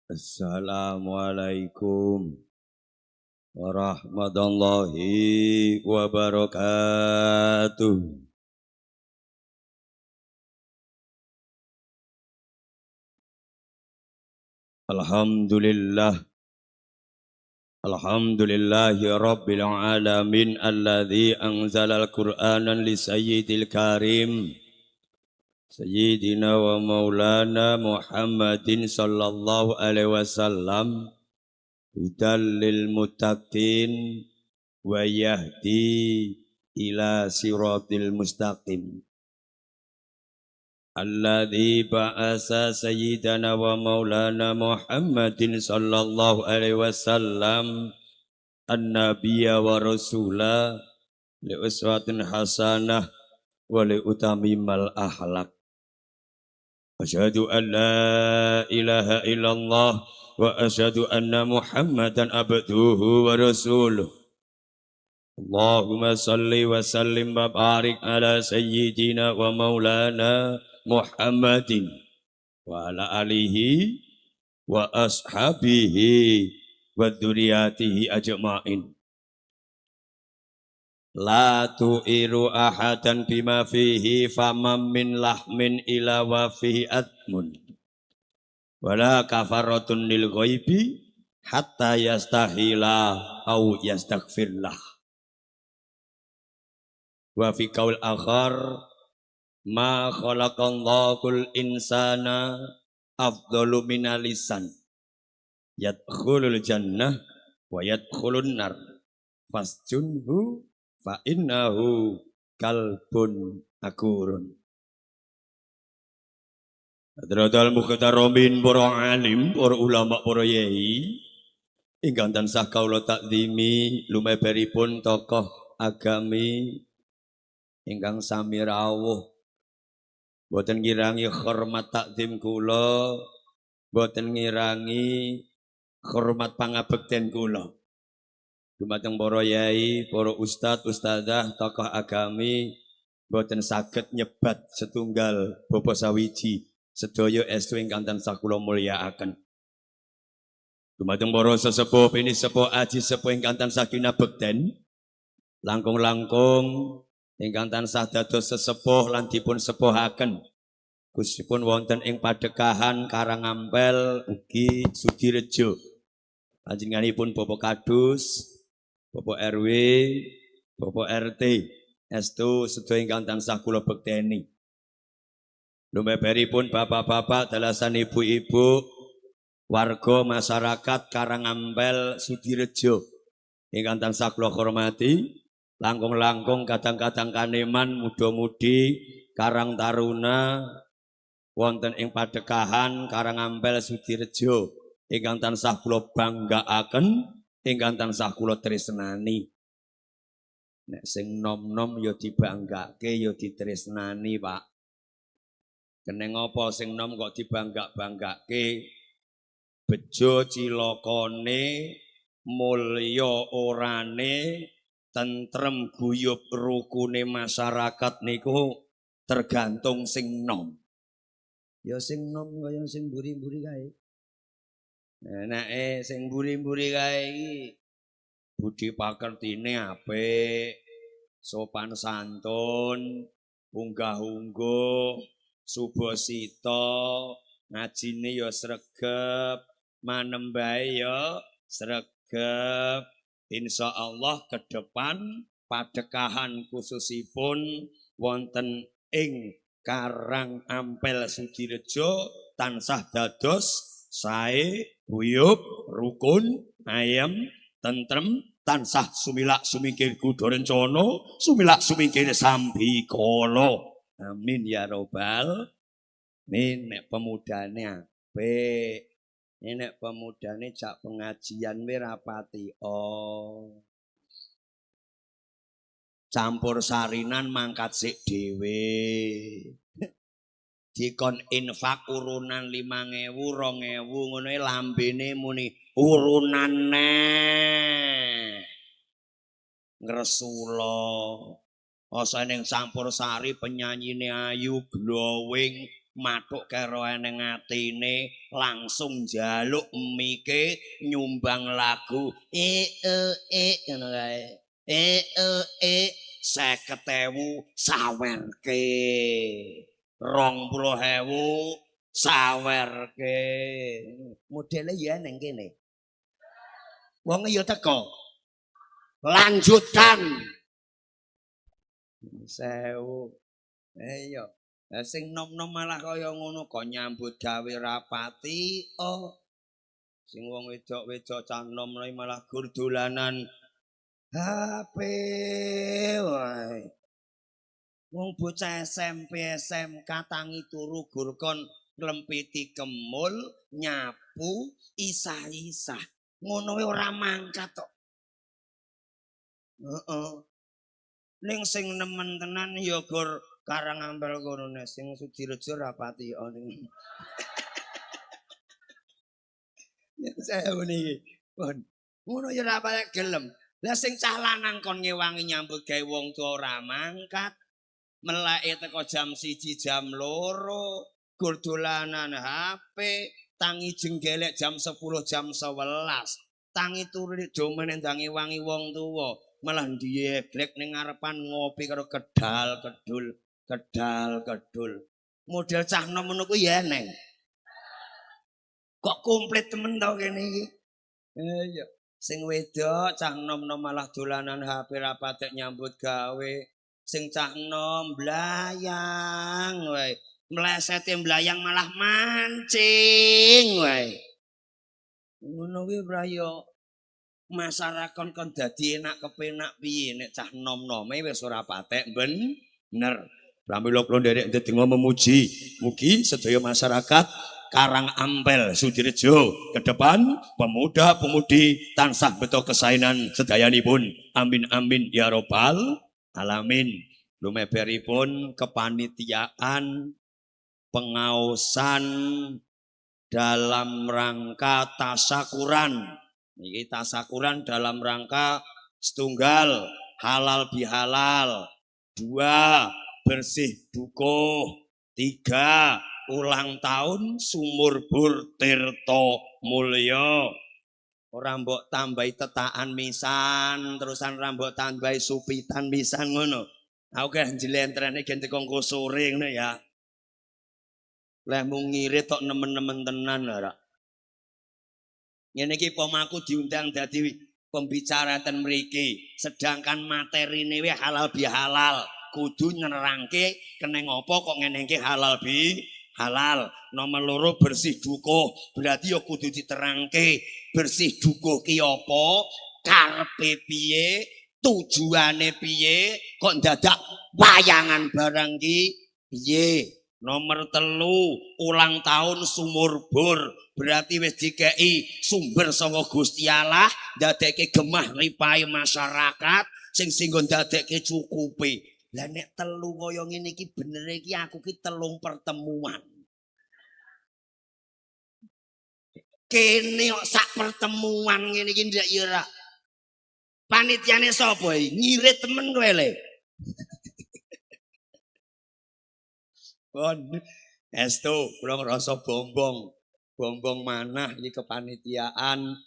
Assalamualaikum warahmatullahi wabarakatuh. Alhamdulillah. Alhamdulillahi rabbil alamin alladzi anzalal qur'ana li sayyidil karim Sayyidina wa maulana Muhammadin sallallahu alaihi wasallam hudal lil muttaqin wa yahdi ila siratil mustaqim. Alladzi ba'asa sayyidana wa maulana Muhammadin sallallahu alaihi wasallam an-nabiyya wa rasula li uswatin hasanah wa li utamimal ahlak. Asyhadu an la ilaha illallah wa asyhadu anna Muhammadan abduhu wa rasuluh. Allahumma salli wa sallim wa barik ala sayyidina wa maulana Muhammadin wa ala alihi wa ashabihi wa dzurriyyatihi ajma'in. La tu'iru ahadan bima fihi famam min lahmin ila wa fihi atmun wala kafaratun lil ghaibi hatta yastahila au yastaghfirlah. Wa fi qaul akhar ma khalaqallahu insana afdalu minal lisan yadkhulul jannah wa yadkhulun nar fasjunhu fa innahu kalbun akurun. Hadratul mukhtaromin para alim, para ulama, para yai ingkang tansah kaula takzimi lumeberipun tokoh agami ingkang sami rawuh, boten ngirangi hormat takzim kula, boten ngirangi hormat pangabekten kula. Dumateng para yai, para ustad, ustadzah, tokoh agami boten saged nyebat setunggal bapa sawiji sedaya estu ingkang tansah kula mulyakaken. Dumateng para sesepuh ini sepuh aji sepuh ingkang tansah kinabekten, langkung-langkung ingkang tansah dados sesepuh lan dipun sepuhaken khususipun wonten ing Padekahan Karangampel ugi Sudirejo. Panjenenganipun Bapak Kadus, Bapak RW, Bapak RT estu sedaya ingkang tansah kula bekteni. Lumeberipun bapak-bapak dalasan ibu-ibu warga masyarakat Karangampel Sudirejo ingkang tansah kula hormati. Langkung-langkung kadang-kadang kaneman muda-mudi Karang Taruna wonten ing Padekahan Karangampel Sudirejo ingkang tansah kula banggaaken, ingkang tansah kula tresnani. Nek sing nom-nom ya dibanggake ya ditresnani, Pak. Keneng apa sing nom kok dibanggak-banggake? Bejo cilokone, mulya orane, tentrem guyub rukune masyarakat niku tergantung sing nom. Ya sing nom kaya sing mburi-mburi kae. Enake sing mburi-mburi kae iki budi pakertine apik, sopan santun, unggah-ungguh, subasita, ngajine ya sregep, manembahe ya sregep. Insyaallah ke depan Padekahan khususipun wonten ing Karangampel Sudirejo tansah dados sae, guyub, rukun, ayem, tentrem, tansah sumilak sumingkir kuda rencana, sumilak sumingkir sambikala. Amin ya robbal. Nek pemudane apik. Nek pemudane jak pengajian we rapati campur sarinan mangkat sik dhewe. Dikon infak urunan 5.000, 2.000 ngono lambene muni urunan neh. Ngresula. Asa ning campur sari penyanyine ayu glowing matuk karo eneng atine langsung njaluk mike nyumbang lagu ngono kae 50.000 sawerke 20.000 sawerke modele ya neng kene wong ya teko lanjutkan 1000 iya sing nom-nom malah kaya ngono kok nyambut gawe rapati sing wong wedok-wedok cah nom malah gur dolanan HP wae wong bocah SMP SMK tangi turu gur kon nglempiti kemul nyapu isah-isah ngono wae ora mangkat kok ning sing nemen tenan ya gur Karangambel kono sing Sudirejo rapati ning saya niki pun ngono ya ora patek gelem lah sing cah lanang kon ngewangi nyambut gawe wong tuwa ora mangkat meleke teko jam 1 jam 2 gur dolanan HP tangi jenggelek jam 10 jam 11 tangi turu domen ndangi wangi wong tuwa malah ndieglek ning ngarepan ngopi karo kedal kedul model cah nom ngono ku ya neng kok komplit temen to kene iki iya sing wedok cah nom-nom malah dolanan HP rapatek nyambut gawe sing cah nom blayang wae mlesete blayang malah mancing wae ngono kuwi prayo masyarakat kon dadi enak kepenak piye nek cah nom-nome wis ora patek bener pramila kula nderek ndedonga memuji mugi sedaya masyarakat Karangambel Sudirejo ke depan pemuda-pemudi tansah beto kesainan sedayanipun amin amin ya robbal alamin lumeberipun kepanitiaan pengaosan dalam rangka tasakuran ini tasakuran dalam rangka setunggal halal bihalal 2 bersih dukuh 3 ulang tahun sumur bur Tirto Mulyo ora mbok tambahi tetakan misan terusan ora mbok tambahi supitan misan ngono aku kan jlentrene gen teko sore ngono ya leh mung ngirit tok nemen-nemen tenan ora ngene iki pomaku diundang dadi pembicara ten mriki sedangkan materine we halal bihalal kudu nerangke kene ngopo kok ngene iki halal bi halal nomor 2 bersih dukuh berarti ya kudu diterangke bersih dukuh ki apa karepe piye tujuane piye kok dadak wayangan barang ki piye nomor 3 ulang tahun sumur bor berarti wis dikei sumber saka Gusti Allah ndadekke gemah ripahe masyarakat sing nggon ndadekke cukupe lah nek 3 kaya ngene iki bener iki aku ki 3 pertemuan kene kok sak pertemuan ngene iki ndak ya ora panitiane sapa iki ngirit temen kowe le Bon estu kula ngrasa bombong manah iki kepanitiaan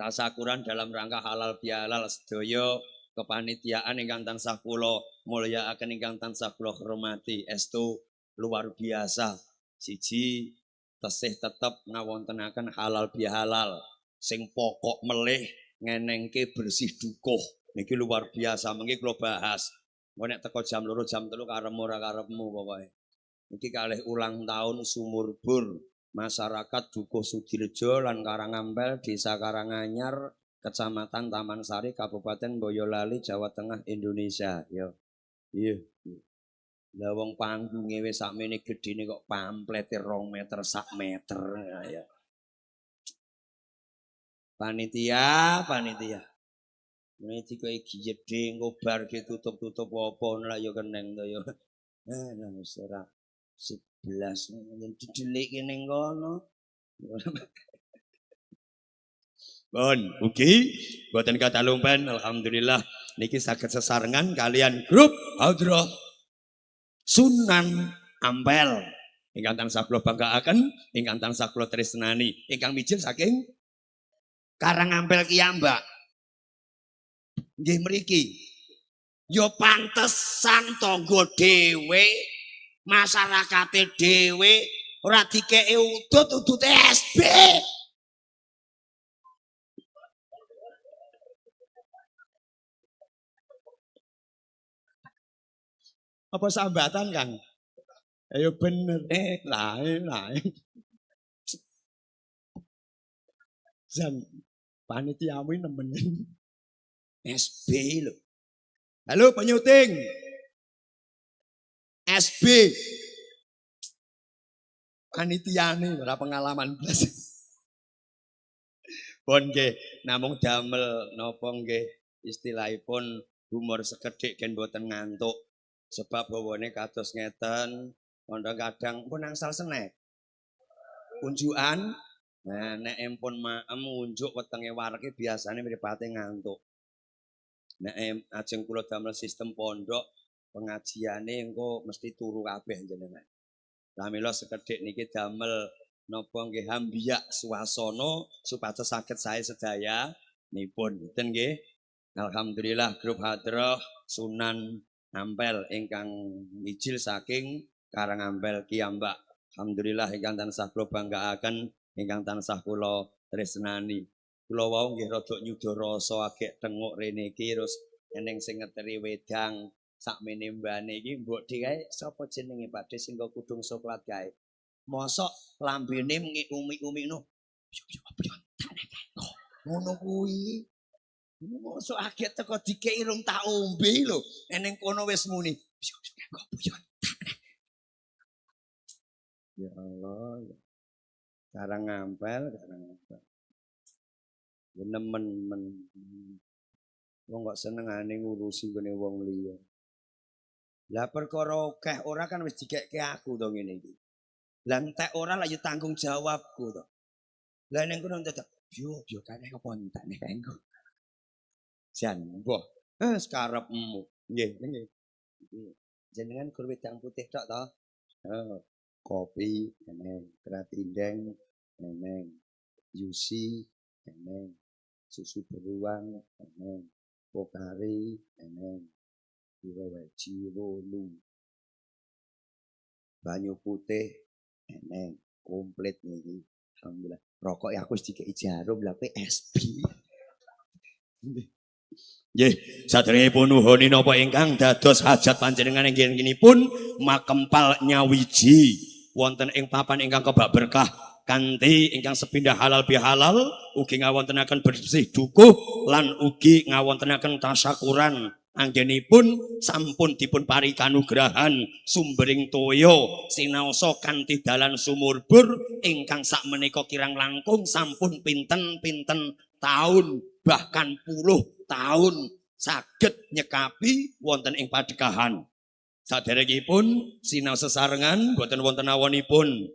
tasakuran dalam rangka halal bihalal sedaya kepanitiaan ingkang tansah kula mulyakaken ingkang tansah kula hormati estu luar biasa siji tesih tetep ngawontenaken halal bihalal sing pokok melih ngenengke bersih dukuh niki luar biasa mengki kula bahas engko nek teko jam 2 jam 3 karepmu ora karepmu pokoke iki kalih ulang tahun sumur bor masyarakat Dukuh Sudirejo lan Karangambel Desa Karanganyar Kecamatan Taman Sari Kabupaten Boyolali Jawa Tengah Indonesia yo iya lah wong panggunge wis sakmene gedene kok pamplete 2 meter sak meter ya panitia ini kok iki jedhe ngobar ki tutup-tutup apa lak ya keneng to ya nang wis ora 11 didelik kene kono Bon, ugi boten kata lumpen alhamdulillah niki saged sesarengan kalian grup Hadrah Sunan Ampel ingkang tansah kula banggaaken, ingkang tansah kula tresnani, ingkang mijil saking Karangampel Kiambak. Nggih mriki. Ya pantesan tangga dhewe, masyarakate dhewe ora dikeki udut-udute SB. Apa sambatan, Kang? Ayo bener. Lah. Jan panitiamu nemenin SB lho. Halo penyuting. SB. Panitiane ora pengalaman blas. Pun nggih, namung damel napa nggih istilahipun humor sekedhik gen boten ngantuk. Sebab bawane kados ngeten, kadang pun angsal snack. Unjukan, nah nek empun maem unjuk wetenge wareke biasane mripate ngantuk. Nek ajeng kula damel sistem pondok, pengajiane engko mesti turu kabeh jenengan. Lah mila sekedhik niki damel napa nggih hambiyak swasana supados saged sae sedaya nipun. Ngoten nggih. Alhamdulillah grup Hadroh Sunan Ampel ingkang mijil saking Karangampel Kiambak. Alhamdulillah ingkang tansah kula banggaaken, ingkang tansah kula tresnani. Kula wau nggih rada nyuda rasa agek tenguk rene iki terus eneng sing ngeteri wedang sakmene mbane iki mbok di kae sapa jenenge Pak Des sing kudung coklat kae. Mosok lambene umi-umi no. Ngono kuwi. Mosok agek teko dikeki rung tak ombe lho. Eneng kono wis muni. Ya Allah. Karangampel. Ya nemen. Wong kok senengane ngurusi gone wong liya. Lah perkara akeh ora kan wis dikekke aku to ngene iki. Lah entek ora lah ya tanggung jawabku to. Lah ning kono dadak yo kene apa entek nek engko. Jan, mbah. Sekarepmu. Nggih. Jenengan gur wedang putih tok to? Kopi, eneng, kratindeng, eneng, yusi, eneng, susu beruang, eneng, pokari, eneng, weji rolu, banyu putih, eneng, komplit niki. Alhamdulillah. Rokok aku wis dikeki jarum, lha kowe SB. Nggih, sadèrèngipun nuhuni napa ingkang dados hajat panjenengan inggih-ingginipun makempal nyawiji wonten ing papan ingkang kebak berkah kanthi ingkang sepindah halal bihalal ugi ngawontenaken bersih dukuh lan ugi ngawontenaken tasyakuran anggenipun sampun dipun paring kanugrahan sumbering toya sinaosa kanthi dalan sumurbur ingkang sakmenika kirang langkung sampun pinten-pinten taun bahkan puluh tahun saged nyekapi wonten ing padekahan. Saderengipun sinau sesarengan boten wonten awonipun.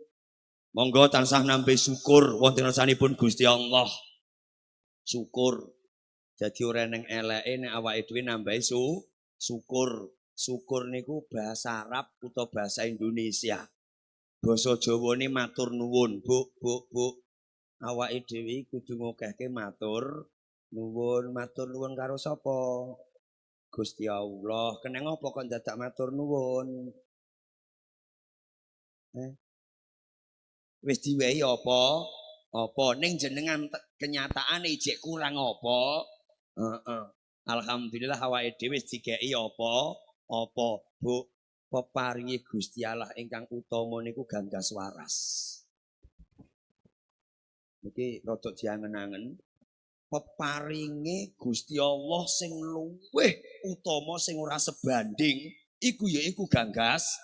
Monggo tansah nampi syukur wonten ngarsanipun Gusti Allah. Syukur. Jadi ora neng eleke nek awake dhewe nambahi syukur. Syukur niku bahasa Arab utawa bahasa Indonesia. Basa Jawane matur nuwun, Bu. Awake dhewe kudu ngokehke matur nuwun karo sapa? Gusti Allah. Keneng apa kok dadak matur nuwun? Wis diwehi apa? Apa ning jenengan kenyataane ijek kurang apa? Alhamdulillah awake dhewe wis dikeki apa? Apa, Bu? Peparingi Gusti Allah ingkang utama niku ganggas waras. Niki rada diangen-angen. Peparinge Gusti Allah sing luwih utama sing ora sebanding iku yaiku ganggas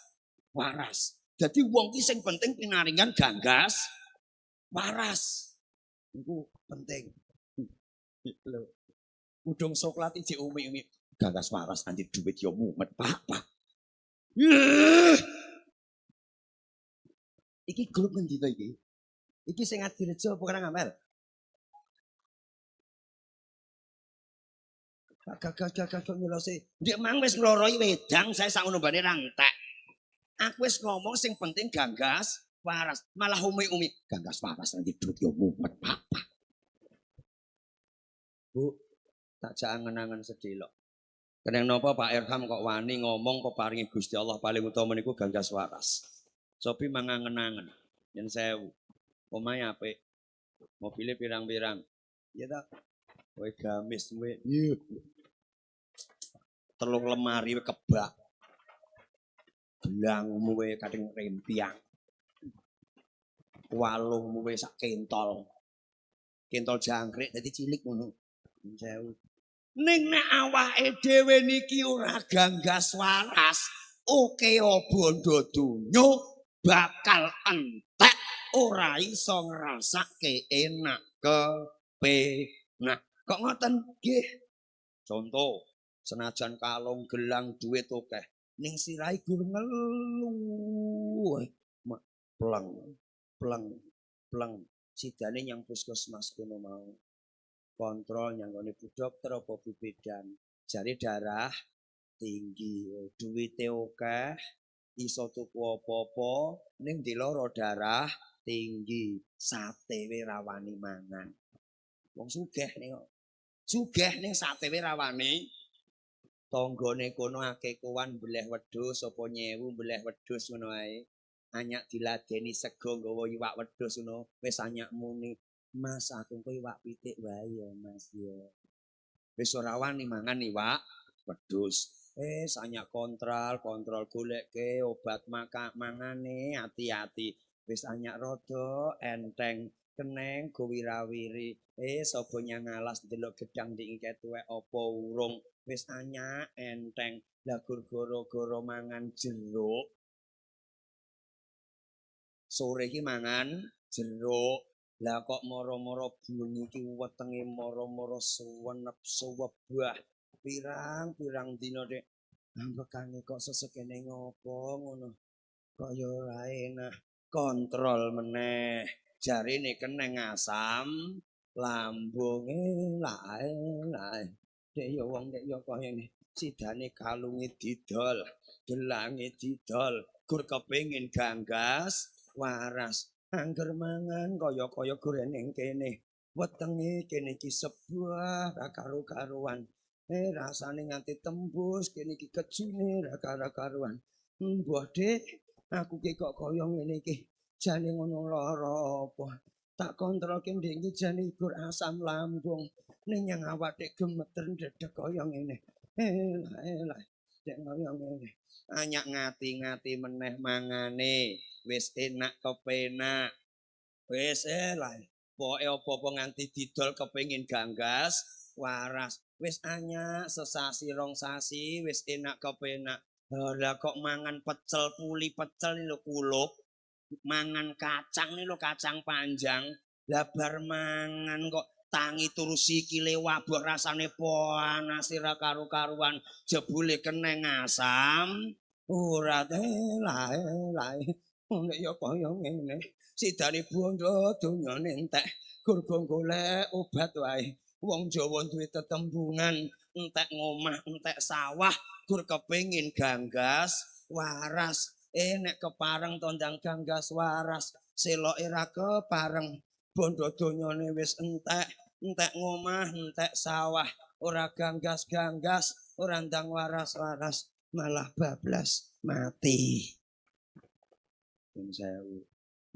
waras. Jadi wong ki sing penting pinaringan ganggas waras. Iku penting. Lho. Udung coklat iki umi-umi ganggas waras nanti duit yo mumet, Pak. Iki grup ngendi to iki? Iki sing Adirejo apa Karangampel? Gagak nyelose. Ndek mang wis ngloroi wedang saya sak ngono bane ra entek. Aku wis ngomong sing penting ganggas waras. Malah umi-umi ganggas waras nanti duit yo mumet papa. Bu, tak jak angen-angen sedelok. Keneng napa Pak Irham kok wani ngomong peparingi Gusti Allah paling utama niku ganggas waras. Sopi mangangen-angen. Yen sewu. Omahe apik. Mobile pirang-pirang. Iya ta? Kowe gamis kowe. Iya. Telung lemari kebak. Gelangmu kowe kadang rempiang. Walungmu kowe sak kentol. Kentol jangkrik dadi cilik ngono. Sewu. Ning nek awake dhewe niki ora ganggas waras, oke bondo donya bakal entek ora iso ngrasake enak kepenak. Kok ngoten nggih? Contoh, senajan kalung gelang duit akeh, ning sirahe gur ngelu. Pleng, pleng, pleng. Sidane nyang puskesmas kono mau. Kontrol nyanggone Bu Dokter apa Bu Bidan. Jare darah tinggi, duwite akeh, iso tuku apa-apa, ning diloro darah tinggi, sate we rawani mangan. Wong sugih ning sugih ning sate we rawani. Tanggane kono akeh kowan mbleh wedhus apa nyewu mbleh wedhus ngono ae. Anyak diladeni sego nggawa iwak wedhus ngono, wis anyak muni. Mas aku kok iwak pitik wae ya Mas ya. Wis ora wani mangan iwak wedhus. Sanyak kontrol golekke obat mangane hati-hati. Wis anyak rada enteng keneng go wirawiri. Sapa nyang alas ndelok gedang ndek ketuwek apa urung. Wis anyak enteng. Lah gur gara-gara mangan jeruk. Sore iki mangan jeruk. Lah kok moro-moro bunyi iki wetenge moro-moro suwenep suwebah. Pirang-pirang dina Dik. Ambekane kok sesekene ngopo ngono. Kok ya ora enak. Kontrol meneh. Jarine keneng asam lambunge lae. Dek ya wong nek ya kaya ngene. Sidane kalunge didol, gelange didol, gur kepengin ganggas waras. Angger mangan kaya-kaya goreneng kene. Wetenge kene iki sebuah ra karo-karuan. Rasane nganti tembus kene iki kejune ra karo-karuan. Mbah Dik, aku ki kok kaya ngene iki. Jane ngono lara apa? Tak kontrolke ndek iki jane gur asam lambung. Ning yang awak Dik gemeter ndedeg kaya ngene. Elah. Dek kaya ngene. Anyak ngati-ngati meneh mangane. Wis enak kepenak. Wis lah. Pokoke apa-apa nganti didol kepengin ganggas waras. Wis anyak sesasi rong sasi wis enak kepenak. Lah kok mangan pecel puli pecel lho kulup. Mangan kacang nih lho kacang panjang. Lah bar mangan kok tangi turu sikile wabuh rasane panas ora karo-karuan. Jebule keneng asam. Ora lah. Nek ya kaya ngene, sidane bondo donyane entek, gur golek obat wae. Wong Jawa duwe tetembungan, entek ngomah, entek sawah, gur kepengin ganggas waras. Nek kepareng tondang ganggas waras, seloke ra kepareng. Bondo donyane wis entek ngomah, entek sawah, ora ganggas-ganggas, ora ndang waras-waras, malah bablas mati. Sewu.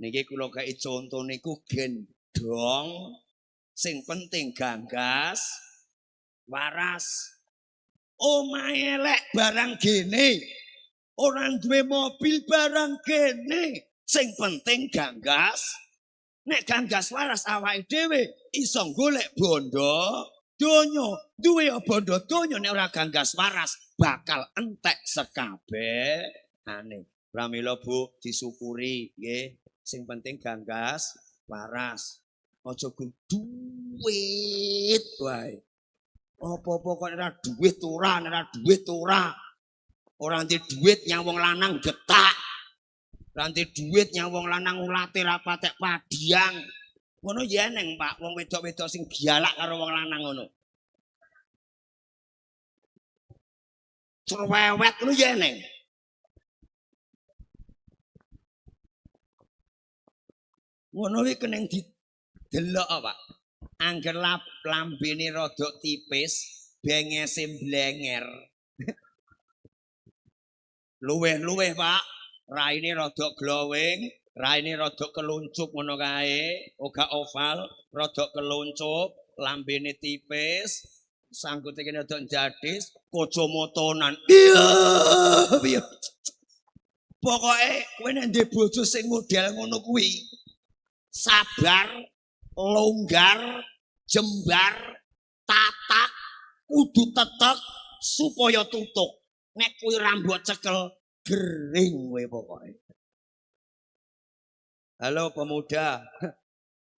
Niki kula gawe conto niku gendong sing penting ganggas waras. Omahe elek barang gene. Ora duwe mobil barang gene. Sing penting ganggas. Nek ganggas waras awake dhewe iso golek bondo donya. Duwe bondo donya nek ora ganggas waras bakal entek sekabehane. Pramila Bu disyukuri nggih. Sing penting ganggas waras. Aja duit wae. Apa-apa kok ora duit ora. Ora ndek duit nyang wong lanang getak. Ora ndek duit nyang wong lanang ulate ra patek padiang. Ngono ya neng Pak, wong wedok-wedok sing gialak karo wong lanang ngono. Cerewet ngono ya neng. Ngono kuwi keneng didelok Pak. Angger lambene rada tipis, bengese blenger. Luweh-luweh Pak. Raine rada glowing, raine rada keluncuk ngono kae, uga oval, rada keluncuk, lambene tipis, sanggute kene rada jadis, kocomotonan. Iya, piye? Pokoke kowe nek ndek bojo sing model ngono kuwi, sabar, longgar, jembar, tatak, kudu tetek supaya tutuk. Nek kuwi rambut cekel gering kowe pokoke. Halo pemuda,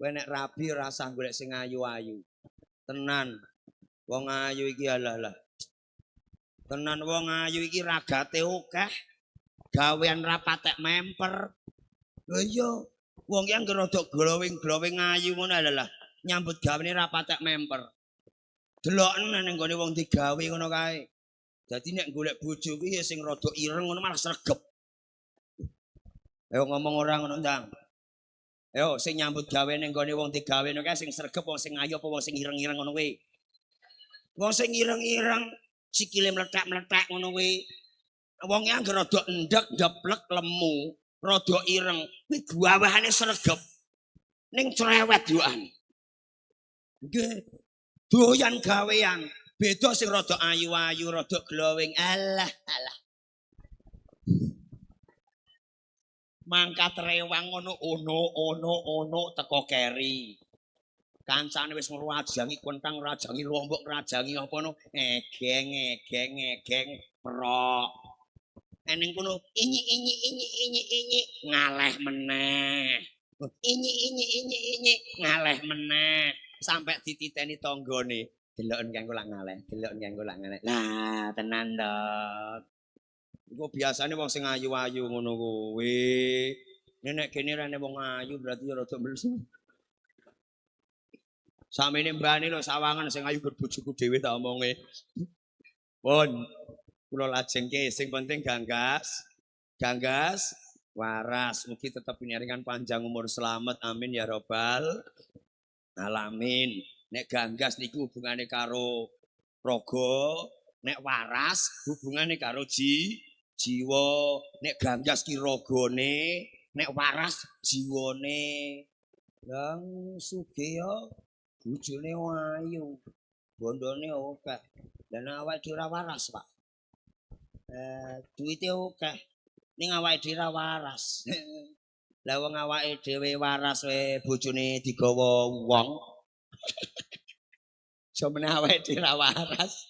kowe nek rabi ora usah golek sing ayu-ayu. Tenan. Wong ayu iki alah. Tenan wong ayu iki ragate akeh. Gawean ra patek memper. Lho iya, wong yang rada glowing-glowing ayu ngono alah. Nyambut gawene ra patek memper. Deloken ning gone wong digawe ngono kae. Dadi nek golek bojo kuwi sing rada ireng ngono malah sregep. Ayo ngomong ora ngono ndang. Ayo sing nyambut gawe ning gone wong digawe ngono kae sing sregep wong sing ayu apa wong sing ireng-ireng ngono kuwi. Wong sing ireng-ireng sikile mlethek-mlethek ngono kuwi. Wong yang rada endek, ndeplek, lemu, rada ireng, kuwi gawahane sregep. Ning cerewet yoan. Nggih. Doyan gawean. Beda sing rada ayu-ayu, rada glowing. Alah. Mangkat rewang ngono ono teko keri. Kancane wis ngrajangi kuntang, ngrajangi lombok, ngrajangi apa no egeng prok. Eneng kono inyi ngaleh meneh. Inyi ngaleh meneh. Sampai dititeni tanggane. Deloken kanggo lak ngaleh. Lah tenan to. Iku biasane wong sing ayu-ayu ngono kuwi. Nek kene rene wong ayu berarti rada mlesu. Samene mbane lho sawangan sing ayu berbojoku dhewe tak omonge. Pun kula lajengke sing penting ganggas waras mugi tetep pinaringan panjang umur selamat amin ya robbal alamin. Nek ganggas niku hubungane karo raga, nek waras hubungane karo jiwa. Nek ganggas ki ragane, nek waras jiwane. Lah sugih bojone ayu, bondone akeh. Lah awake dhewe ora waras, Pak. Duite akeh. Ning awake dhewe ora waras. Lah wong awake dhewe waras we bojone digawa wong. Samene awake dhewe ora waras,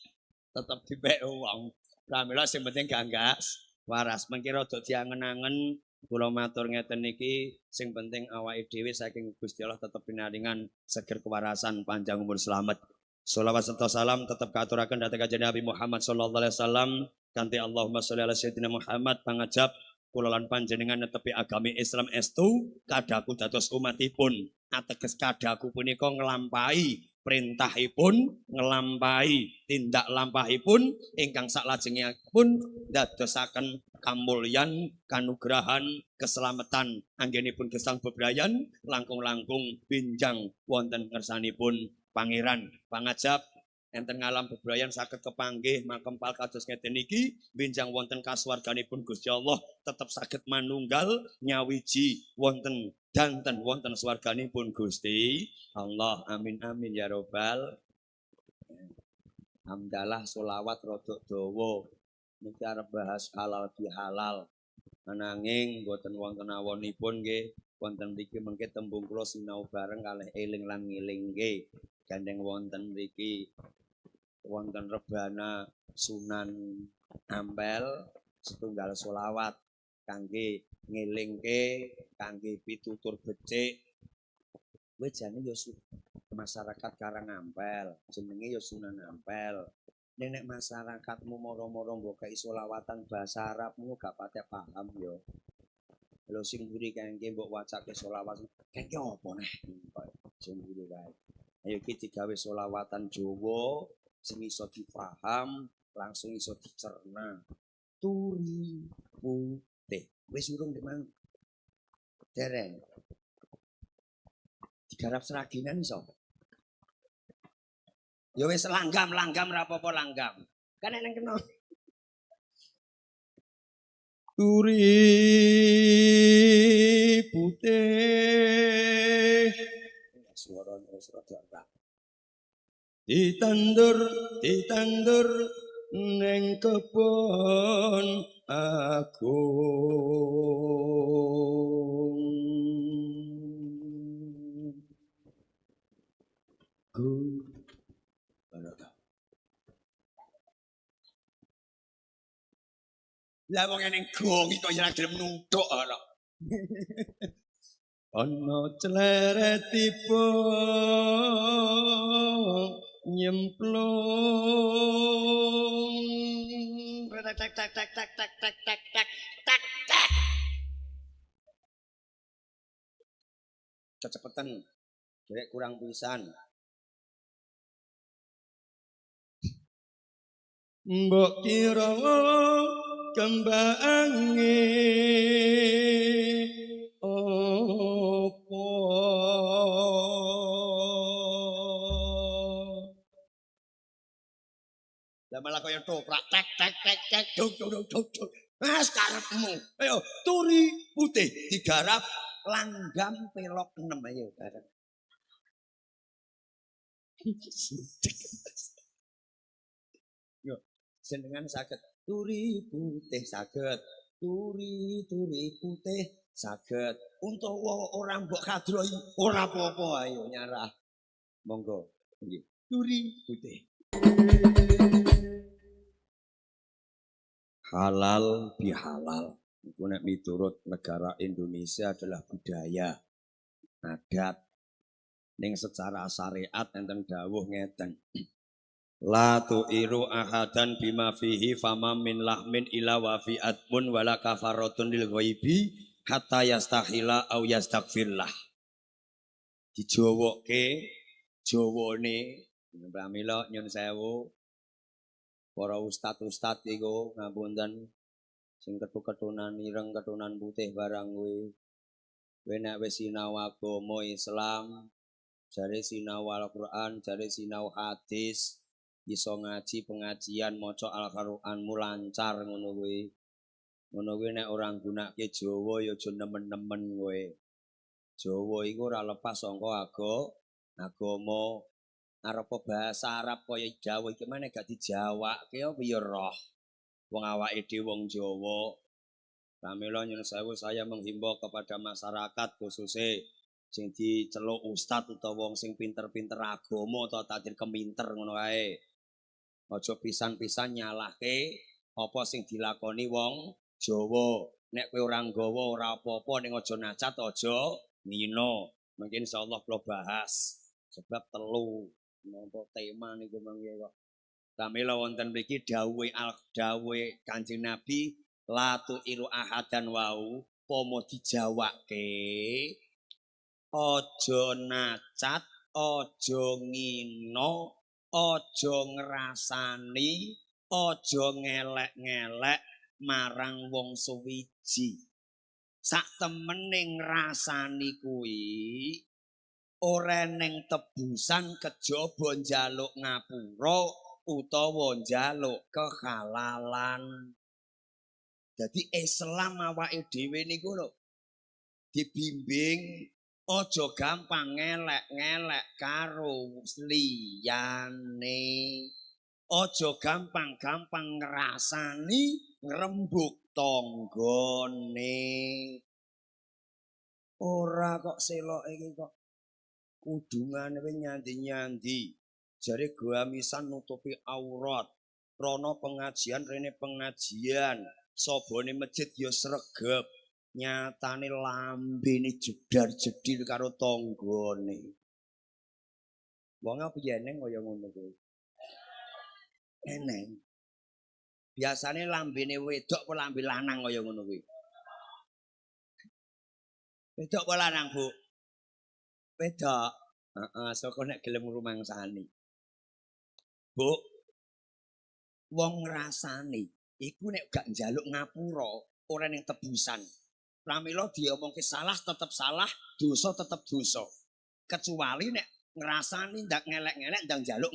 tetep dipek wong. Pramila sing penting ganggas waras. Mengki rada diangen-angen kula matur ngeten niki sing penting awake dhewe saking Gusti Allah tetep pinaringan seger kewarasan panjang umur selamat. Shalawat serta salam tetap katuraken dhateng Kanjeng Nabi Muhammad sallallahu alaihi wasallam kanthi Allahumma sholli ala sayyidina Muhammad pangajab kula lan panjenengan netepi agami Islam estu kadaku dados umatipun ateges kadaku punika nglampahi perintahipun nglampahi tindak lampahipun ingkang saklajengipun dadosaken kamulyan kanugrahan keselamatan anggenipun gesang bebrayan langkung-langkung binjang wonten ngersanipun Pangeran pangajab enten ngalam bebrayan saged kepanggih makempal kados ngeten niki benjang wonten kasuwarganipun Gusti Allah tetep saged manunggal nyawiji wonten danten wonten swarganipun Gusti Allah amin amin ya robbal hamdalah sholawat rada dawa niki arep bahas halal bihalal ananging boten wonten awonipun nggih wonten mriki mengke tembung kula sinau bareng kalih eling lan ngeling nggih gandeng wonten mriki wonten rebana Sunan Ampel setunggal sholawat kangge ngelingke kangge pitutur becik kowe jane ya masyarakat Karangampel jenenge ya Sunan Ampel nek masyarakatmu moro-moro mbok kei sholawatan bahasa Arabmu gak patek paham ya lho sing mburi kangge mbok wacake sholawat kangge apa neh sing mburi kae ayo iki digawe sholawatan Jawa sing iso dipaham langsung iso dicerna turi putih wis urung demang dereng Digarap seraginan iso. Ya wis langgam ra apa-apa langgam. Kan enek kena. Turi putih Suarane wis rada rak. ditandur neng kebon agung Lah wong ning gong iki kok ora gelem nuthuk ana. ana cleretipun nyemplung Tak tak tak tak tak tak tak tak. Kecepetan. Derek kurang pisan. mbok kira kembange opo Lah malah kaya toprak tek tek tek tek duk duk duk duk duk. Mas karepmu. Ayo turi putih digarap langgam pelok 6 ayo bareng. Yo jenengan saged turi putih saged. Turi putih saged. Untuk orang mbok kadroi ora apa-apa ayo nyarah. Monggo. Nggih. Turi putih. Halal bihalal. Itu nek miturut negara Indonesia adalah budaya, adat. Ning secara syariat enten dawuh ngeten. La tu'iru ahadan bima fihi fama min lahmin ila wa fi atmun wala kafaratun lil ghaibi hatta yastahila au yastaghfirlah. Dijowoke Jawane pramila nyun sewu para ustad iku ngapunten sing ketunan ireng ketunan putih barang kuwi. Kowe nek wis sinau agama Islam, jare sinau Al-Qur'an, jare sinau hadis, iso ngaji pengajian maca Al-Qur'anmu lancar ngono kuwi. Ngono kuwi nek ora nggunakake Jawa ya aja nemen-nemen kowe. Jawa iku ora lepas saka agama. Arep bahasa Arab kaya Jawa iki meneh gak dijawake apa ya roh. Wong awake dhewe wong Jawa. Pramila nyuwun sewu saya menghimbau kepada masyarakat khususnya sing diceluk ustad utawa wong sing pinter-pinter agama atau takdir keminter ngono wae. Aja pisan-pisan nyalahke apa sing dilakoni wong Jawa. Nek kowe ora nggawa ora apa-apa ning aja nacat aja ngino. Mungkin insyaallah kula bahas sebab telu napa tema niku mangke kok. Pramila wonten mriki dawuhe Kanjeng Nabi la tu'iru ahadan wau pomo dijawake aja nacat aja ngino aja ngrasani aja ngelek-ngelek marang wong suwiji sak temene ngrasani kuwi ora ning tebusan kejaba njaluk ngapura utawa njaluk kehalalan. Jadi Islam awake dhewe niku lho dibimbing aja gampang ngelek-ngelek karo liyane. Aja gampang-gampang ngrasani ngrembug tanggane. Ora kok selok iki kok kudungane wis nyandi-nyandi. Jare gamisan nutupi aurat. Rono pengajian rene pengajian. Sobone masjid ya sregep. Nyatane lambene jedar-jedil karo tanggane. Wong apa yeneng kaya ngono kuwi. Eneng. Biasane lambene wedok apa lambe lanang kaya ngono kuwi. Wedok apa lanang, Bu? Wedok. Heeh, saka nek gelem ngrumangsani. Bu, wong ngrasani iku nek gak njaluk ngapura ora ning tebusan. Pramila diomongke salah tetep salah, dosa tetep dosa. kecuali nek ngrasani ndak ngelek-ngelek ndang njaluk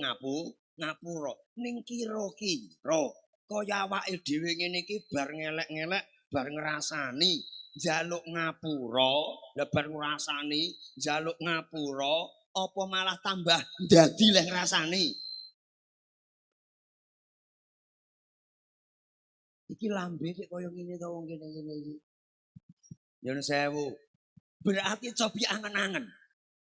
ngapura ning kira-kira kaya awake dhewe ngene iki bar ngelek-ngelek bar ngrasani njaluk ngapura lah bar ngrasani njaluk ngapura apa malah tambah dadi leh ngrasani iki lambe kok kaya ngene to wong kene-kene iki Nyun sewu berarti cobi angen-angen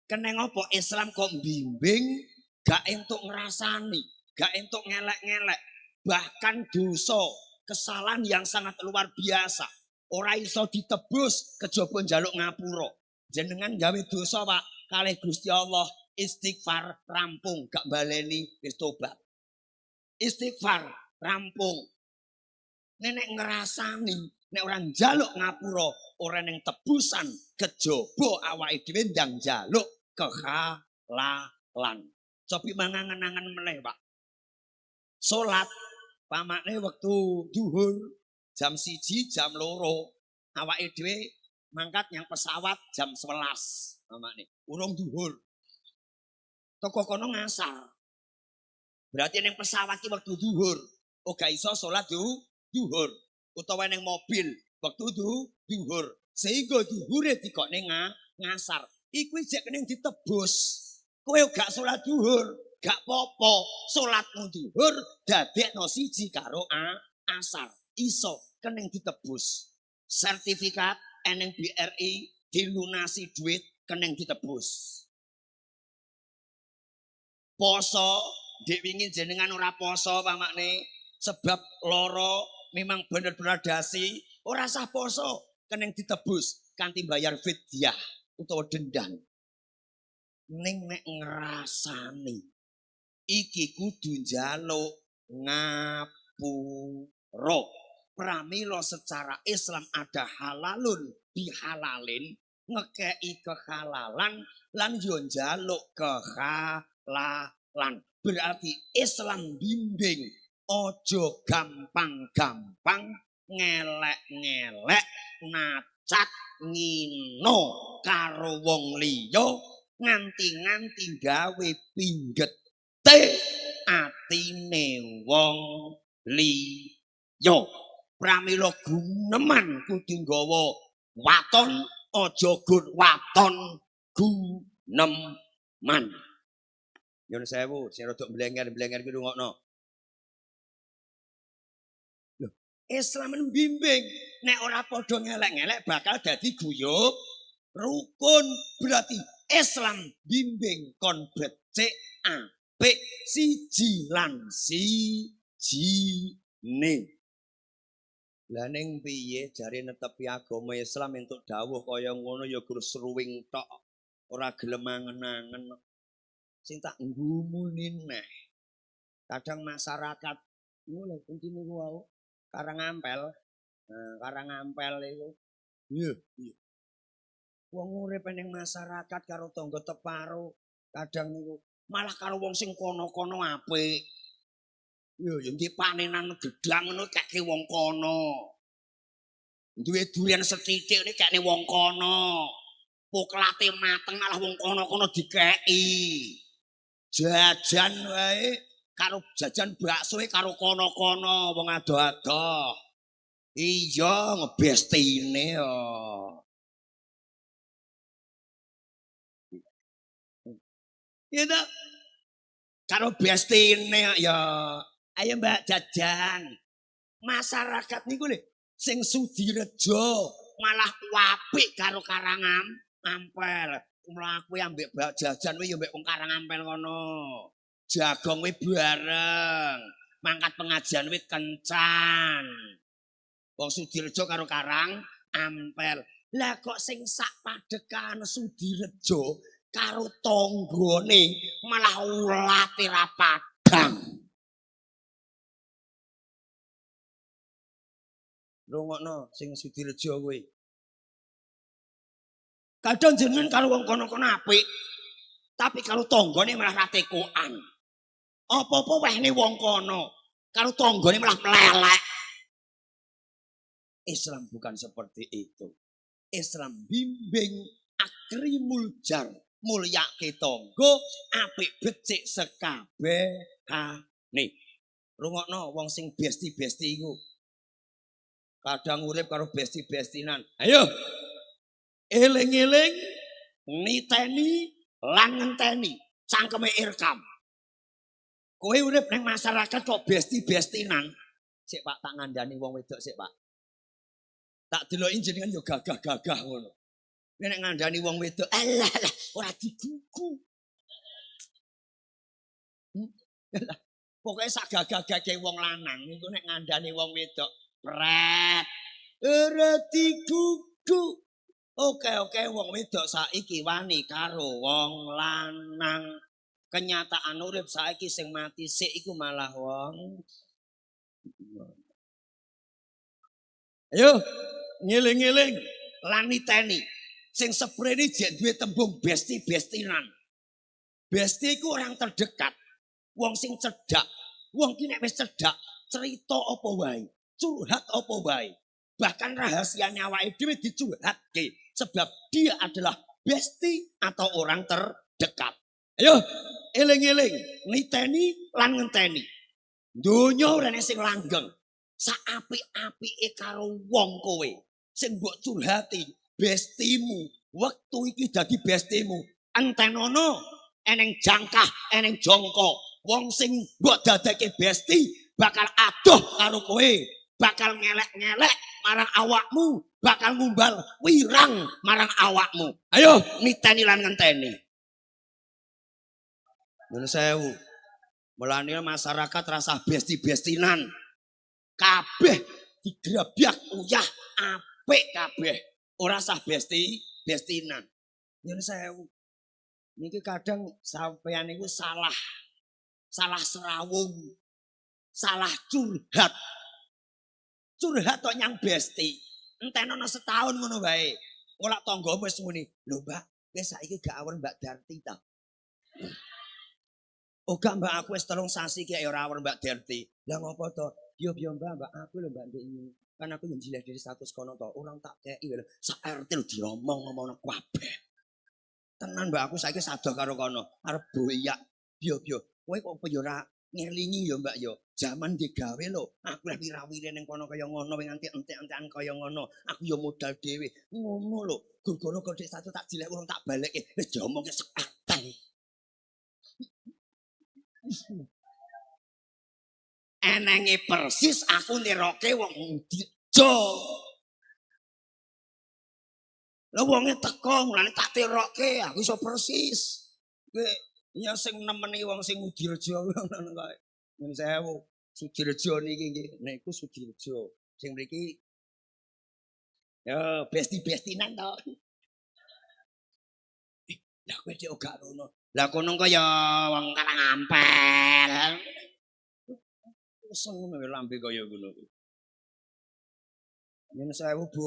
keneng apa Islam kok bimbing gak entuk ngrasani gak entuk ngelek-ngelek bahkan dosa kesalahan yang sangat luar biasa ora iso ditebus kejaba njaluk ngapura jenengan gawe dosa Pak kalih Gusti Allah istighfar rampung gak baleni wis tobat istighfar rampung nenek ngrasani nek ora njaluk ngapura ora ning tebusan kejaba awake dhewe ndang njaluk kehalalan cobi mangangen-angen meneh Pak salat pamakne wektu duhur jam 1 jam 2 awake dhewe mangkat yang pesawat jam 11 pamakne urung duhur toko kono ngasar berarti ning pesawat ki wektu duhur ora iso salat duhur utawa ning mobil wektu duhur sehingga duhure dikokne ngasar iku jek kening ditebus kowe gak salat duhur gak popo salatmu duhur dadekno siji karo asar iso kening ditebus sertifikat eneng BRI dilunasi duit kening ditebus poso dek wingi jenengan ora poso pamakne sebab loro memang bener-bener dasi ora sah poso kening ditebus kanthi bayar fidyah utawa dendam ning nek ngrasani iki kudu njaluk ngapura pramila secara Islam ada halalun bihalalin ngekei kehalalan lan yo njaluk kehalalan berarti Islam bimbing ojo gampang-gampang ngelek-ngelek nacat ngino karo wong liya nganti-nganti gawe pinggete atine wong liya pramila guneman kudu nggawa waton aja gur waton guneman Nyun sewu sing rada blenger-blenger ki rungokno Islam bimbing nek ora padha ngelek-ngelek bakal dadi guyub rukun berarti Islam bimbing kon becik apik siji lan sijine lah ning piye jare netepi agama Islam entuk dawuh kaya ngono ya gur seruwing tok ora gelem angen-angen sing tak ngumuni neh kadang masyarakat ngono kuntine ku wau Karangampel. Nah, Karangampel itu. Iya. Wong urip ning masyarakat karo tangga teparo, kadang niku malah karo wong sing kono-kono apik. Yo ndi panenan gedang ngono keke wong kono. Duwe durian sethithik nek kene wong kono. Poklate mateng malah wong kono-kono dikeki. Jajan wae karo jajan bakso karo kono-kono wong ado-ado. Iya ngebestine yo. Ya ta? Karo bestine ya. Ayo Mbak jajan. Masyarakat niku lho sing Sudirejo malah apik karo Karangampel. Mlaku ambek mbak jajan kuwi ya mbek wong Karangampel kono. Jagong we bareng. Mangkat pengajian we kencan. Wong Sudirejo karo Karangampel. Lah kok sing sak padekan Sudirejo karo tanggane malah ulate ra padang. Rungokno sing Sudirejo kuwi. Kadang jenengan karo wong kono-kono apik. Tapi karo tanggane malah ra tekokan. Apa-apa wehne wong kono, karo tanggane malah melelek. Islam bukan seperti itu. Islam bimbing akrimul jar mulyake tangga, apik becik sekabehane. Rungokno wong sing besti-besti iku. Kadang urip karo besti-bestinan. Ayo. Eling-eling niteni lan ngenteni cangkeme irkam. Kowe urip ning masyarakat kok besti-bestinan. Sik Pak tak ngandani wong wedok sik Pak. Tak deloki jenengan yo gagah-gagah ngono. Nek ngandani wong wedok, alah ora digugu. Pokoknya sak gagah-gagah wong lanang niku nek ngandani wong wedok pret. Ora digugu. Oke, wong wedok saiki wani karo wong lanang. Kenyataan urip saiki sing mati sik iku malah wong. Ayo, ngiling-ngiling lan niteni. Sing seprene jek duwe tembung besti-bestinan. Besti iku orang terdekat. Wong sing cedak. Wong ki nek wis cedak, cerita apa wae, curhat apa wae. Bahkan rahasianya awake dhewe dicurhatke sebab dia adalah besti atau orang terdekat. Ayo, eling-eling, niteni lan ngenteni. Donya ora sing langgeng. Saapik-apike karo wong kowe sing mbok curhati bestimu, wektu iki dadi bestimu. Entenono eneng jangkah, eneng jongko. Wong sing mbok dadake besti bakal adoh karo kowe, bakal ngelek-ngelek marang awakmu, bakal ngumbal wirang marang awakmu. Ayo niteni lan ngenteni. Nun sewu. Mulane masyarakat rasa besti-bestinan. Kabeh digrabyak uyah apik kabeh. Ora sah besti-bestinan. Nun sewu. Niki kadang sampeyan niku salah serawung, salah curhat. Curhat tok nyang besti. Entenono setahun ngono wae. Ora tangga wis muni, "Lho, Mbak, wis saiki gak awer Mbak Darti ta?" Oh gak Mbak, aku wis 3 sasi ki ora awer Mbak Darti. Lah ngopo to? Yo Mbak, aku lho Mbak ndek ini. Kan aku yo njileh dari status kono to. Urang tak keki lho. Sak RT lho diomong-omongno kabeh. Tenan Mbak, aku saiki sadar karo kono. Arep boyak. Yo, kowe kok apa yo ora ngelingi yo Mbak yo. Zaman digawe lho. Aku lek wirawire ning kono kaya ngono, wing anti entek-entekan kaya ngono. Aku yo modal dhewe. Ngono lho. Goro-goro kok satu tak jilek urung tak balekke. Wis diomongke sekateng. Enenge persis aku niroke wong dijo. Lah wonge teko mulane tak tiroke, aku iso persis. Kowe ya sing nemeni wong sing Sudirejo ngono kae. Nyun sewu. Sudirejo niki nggih, niku Sudirejo. Sing mriki ya besti-bestinan to. Lah kowe dhek gak ngono. Lah kono kaya wong Karangampel. Seneng lambe kaya ngono. Nyun sewu, Bu.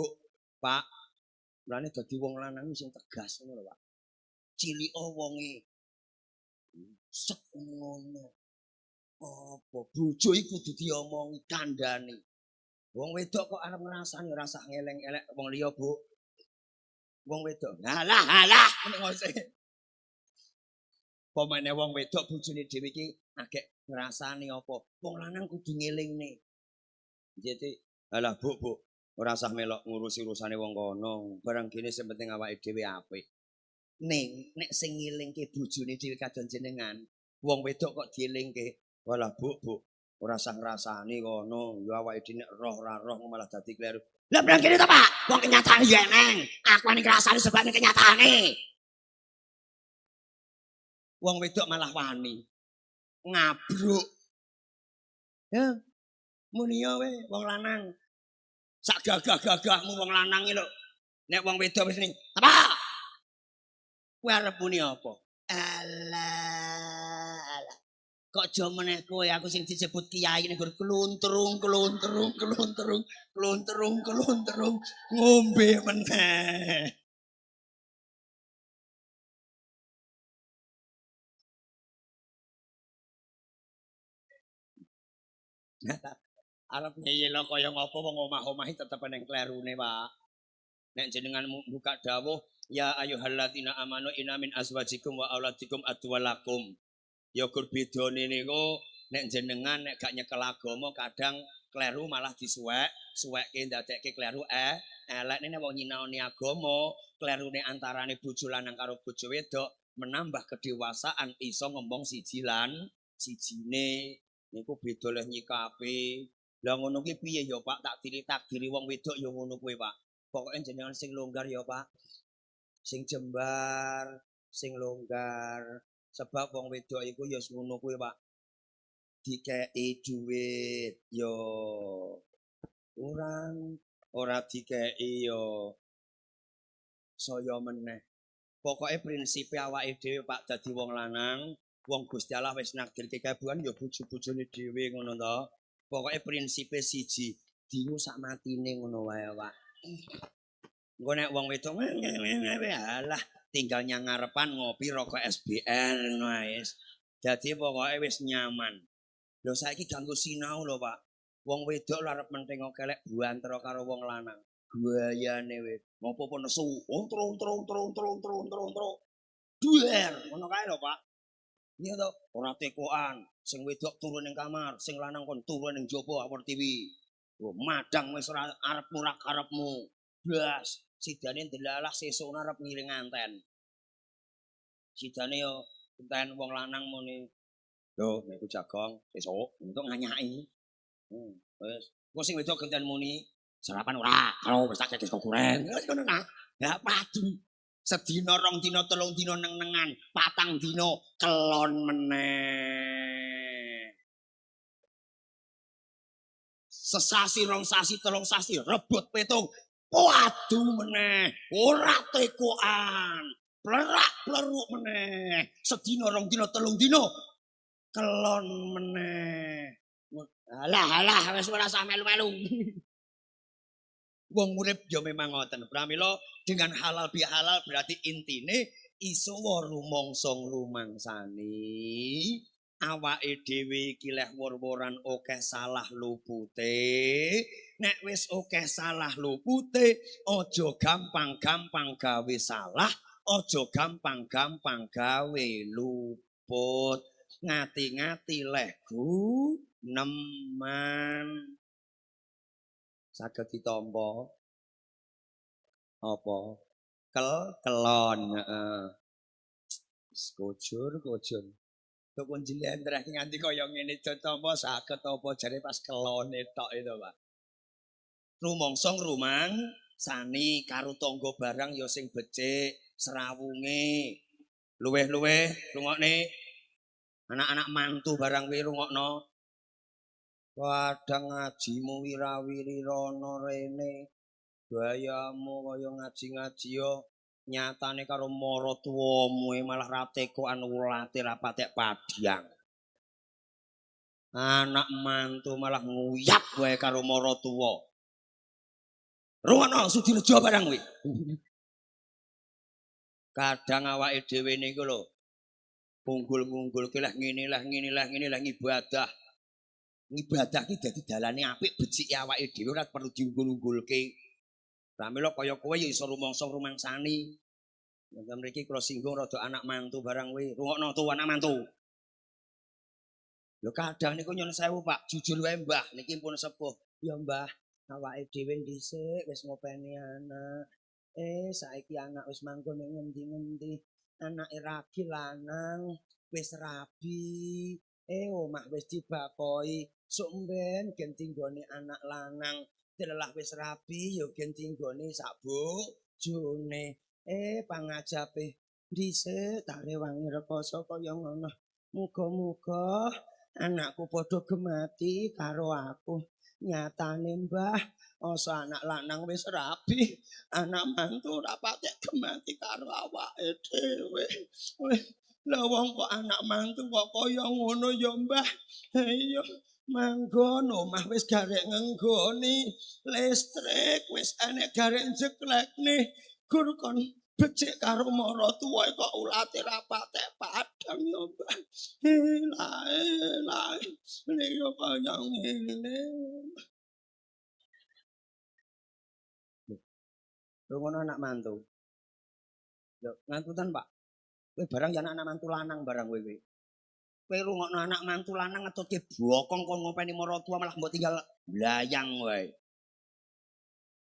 Pak. Mulane dadi wong lanang sing tegas ngono lho, Pak. Cilika wonge. Sek ngono. Apa bojo iku kudu diomongi kandhane. Wong wedok kok arep ngrasani rasa ngeleng-elek wong liya, Bu. Wong wedok. Halah, nek ngose. Pemene wong wedok bojone dhewe iki agek ngrasani apa. Wong lanang kudu ngelingne. Jadi, halah Bu, ora usah melok ngurusi urusane wong kono. Barang kene sing penting awake dhewe apik. Ning nek sing ngilingke bojone dhewe kadon jenengan, wong wedok kok dielingke. Walah Bu, ora usah ngrasani kono. Ya awake dhewe nek roh ora roh malah dadi kleru. Lah barang kene to, Pak. Wong kenyataane ya eneng. Aku ning ngrasani sebab ning kenyataane. Wong wedok malah wani. Ngabruk. Ya. Muni yo we wong lanang. Sak gagah-gagahmu wong lanang iki lho. Nek wong wedok wis ning, apa? Kowe arep muni apa? Alah. Kok aja meneh kowe aku sing disebut kiai ning kluntrung ngombe meneh. Arep nyeyelo kaya ngapa wong omah-omahe tetep neng klerune, Pak. Nek jenengan buka dawuh Ya ayyuhalladzina amanu inna min azwajikum wa auladikum adwalakum. Ya kur bedane niku nek jenengan nek gak nyekel agama kadang kleru malah disuwek, suweke ndadekke kleru elek nek wong nyinaoni agama, klerune antarane bojo lanang karo bojo wedok menambah kedewasaan iso ngomong siji lan sijine niku beda leh nyikapi. Lah ngono ki piye ya Pak tak takdiri wong wedok ya ngono kuwi Pak. Pokoke jenengan sing longgar ya Pak. Sing jembar, sing longgar. Sebab wong wedok iku ya ngono kuwi, Pak. Dikeki dhuwit ya kurang, ora dikeki ya saya meneh. Pokoke prinsipe awake dhewe Pak dadi wong lanang, wong Gusti Allah wis nakdirke kabuan ya bojo-bojone dhewe ngono to. Pokoke prinsipe siji, dino sak matine ngono wae, Pak. Engko nek wong wedok alah tinggal nyang ngarepan ngopi rokok SBR ngono ae. Dadi pokoke wis nyaman. Lho saiki ganggu sinau lho, Pak. Wong wedok lho arep menting kelek buantara karo wong lanang. Guayane wis ngopo-opo nesu. Ontro. Duer, ngono kae lho, Pak. Iya to, ora tekokan. Sing wedok turu ning kamar, sing lanang kon turu ning jaba awor TV. Oh, madang wis ora arep murak karepmu. Blas, sidane ndelalah sesuk arep ngiring anten. Sidane yo enten wong lanang muni, "Lho, niku jagong sesuk untuk nganyaki." Wis. Kok sing wedok genten muni, "Sarapan ora, kalau wis tak kekes goreng." Wis ngono ta. Ya padu. Sedina, rong dina, telung dina neng-nengan, patang dina kelon meneh. Sesasi, rong sasi, telung sasi, rebut petung. Waduh meneh, ora tekokan. Plerak pleruk meneh. Sedina, rong dina, telung dina kelon meneh. Alah, wis ora usah melu-melu. Wong urip ya memang ngoten. Pramila dengan halal bihalal berarti intine iso rumangsa ngrumangsani awake dhewe iki leh wor-woran akeh salah lupute. Nek wis akeh salah lupute, aja gampang-gampang gawe salah, aja gampang-gampang gawe luput. Ngati-ngati leh neman. Saged ditampa apa? Kelon, heeh. Kujur. Tok njlentreh nganti kaya ngene ditampa saged apa jare pas kelone tok itu, Pak. Rumangsa ngrumangsani karo tangga barang ya sing becik, serawunge. Luweh-luweh rungokne. Anak-anak mantu barang kuwi rungokno. Kadang ngajimu wirawiri rono rene. Gayamu kaya ngaji-ngaji yo nyatane karo mara tuwamu malah ra tekokan ulate ra patek padhang. Anak mantu malah nguyap wae karo mara tuwa. Rungono Sudirejo barang kuwi. Kadang awake dhewe niku lho unggul-unggulke lah ngene lah ibadah. Ibadah ki dadi dalane apik becike awake dhewe ora perlu diunggul-unggulke. Pramila kaya kowe ya iso rumangsani. Mangga mriki kula singgung rada anak mantu barang kuwi. Rungokno tuh anak mantu. Lho kadang niku nyun sewu Pak, jujur wae Mbah, niki pun sepuh. Ya Mbah, awake dhewe dhisik wis ngopeni anak. Saiki anak wis manggon ning ngendi-ngendi. Anake ragi lanang, wis rabi. Omah wis dibakoi. Sok mben gen tinggone anak lanang. Delalah wis rabi ya gen tinggone sak bojone. Pangajape dhisik tak rewangi rekoso kaya ngono. Muga-muga anakku padha gemati karo aku. Nyatane Mbah, asa anak lanang wis rabi, anak mantu ora patek gemati karo awake dhewe. Lah wong kok anak mantu kok kaya ngono ya Mbah. Iya, manggon omah wis garek ngenggoni, listrik wis enek garek jeklekne. Gur kon becik karo mara tuwa kok ulate ra patek padhang ya Mbah. Lah, niku kaya ngene. Lungono anak mantu. Lho, ngantutan, Pak. Kowe barang ya anak mantu lanang barang kowe. Kowe rungokno anak mantu lanang ngetutke bokong kon ngopeni maratuwa malah mbok tinggal blayang wae.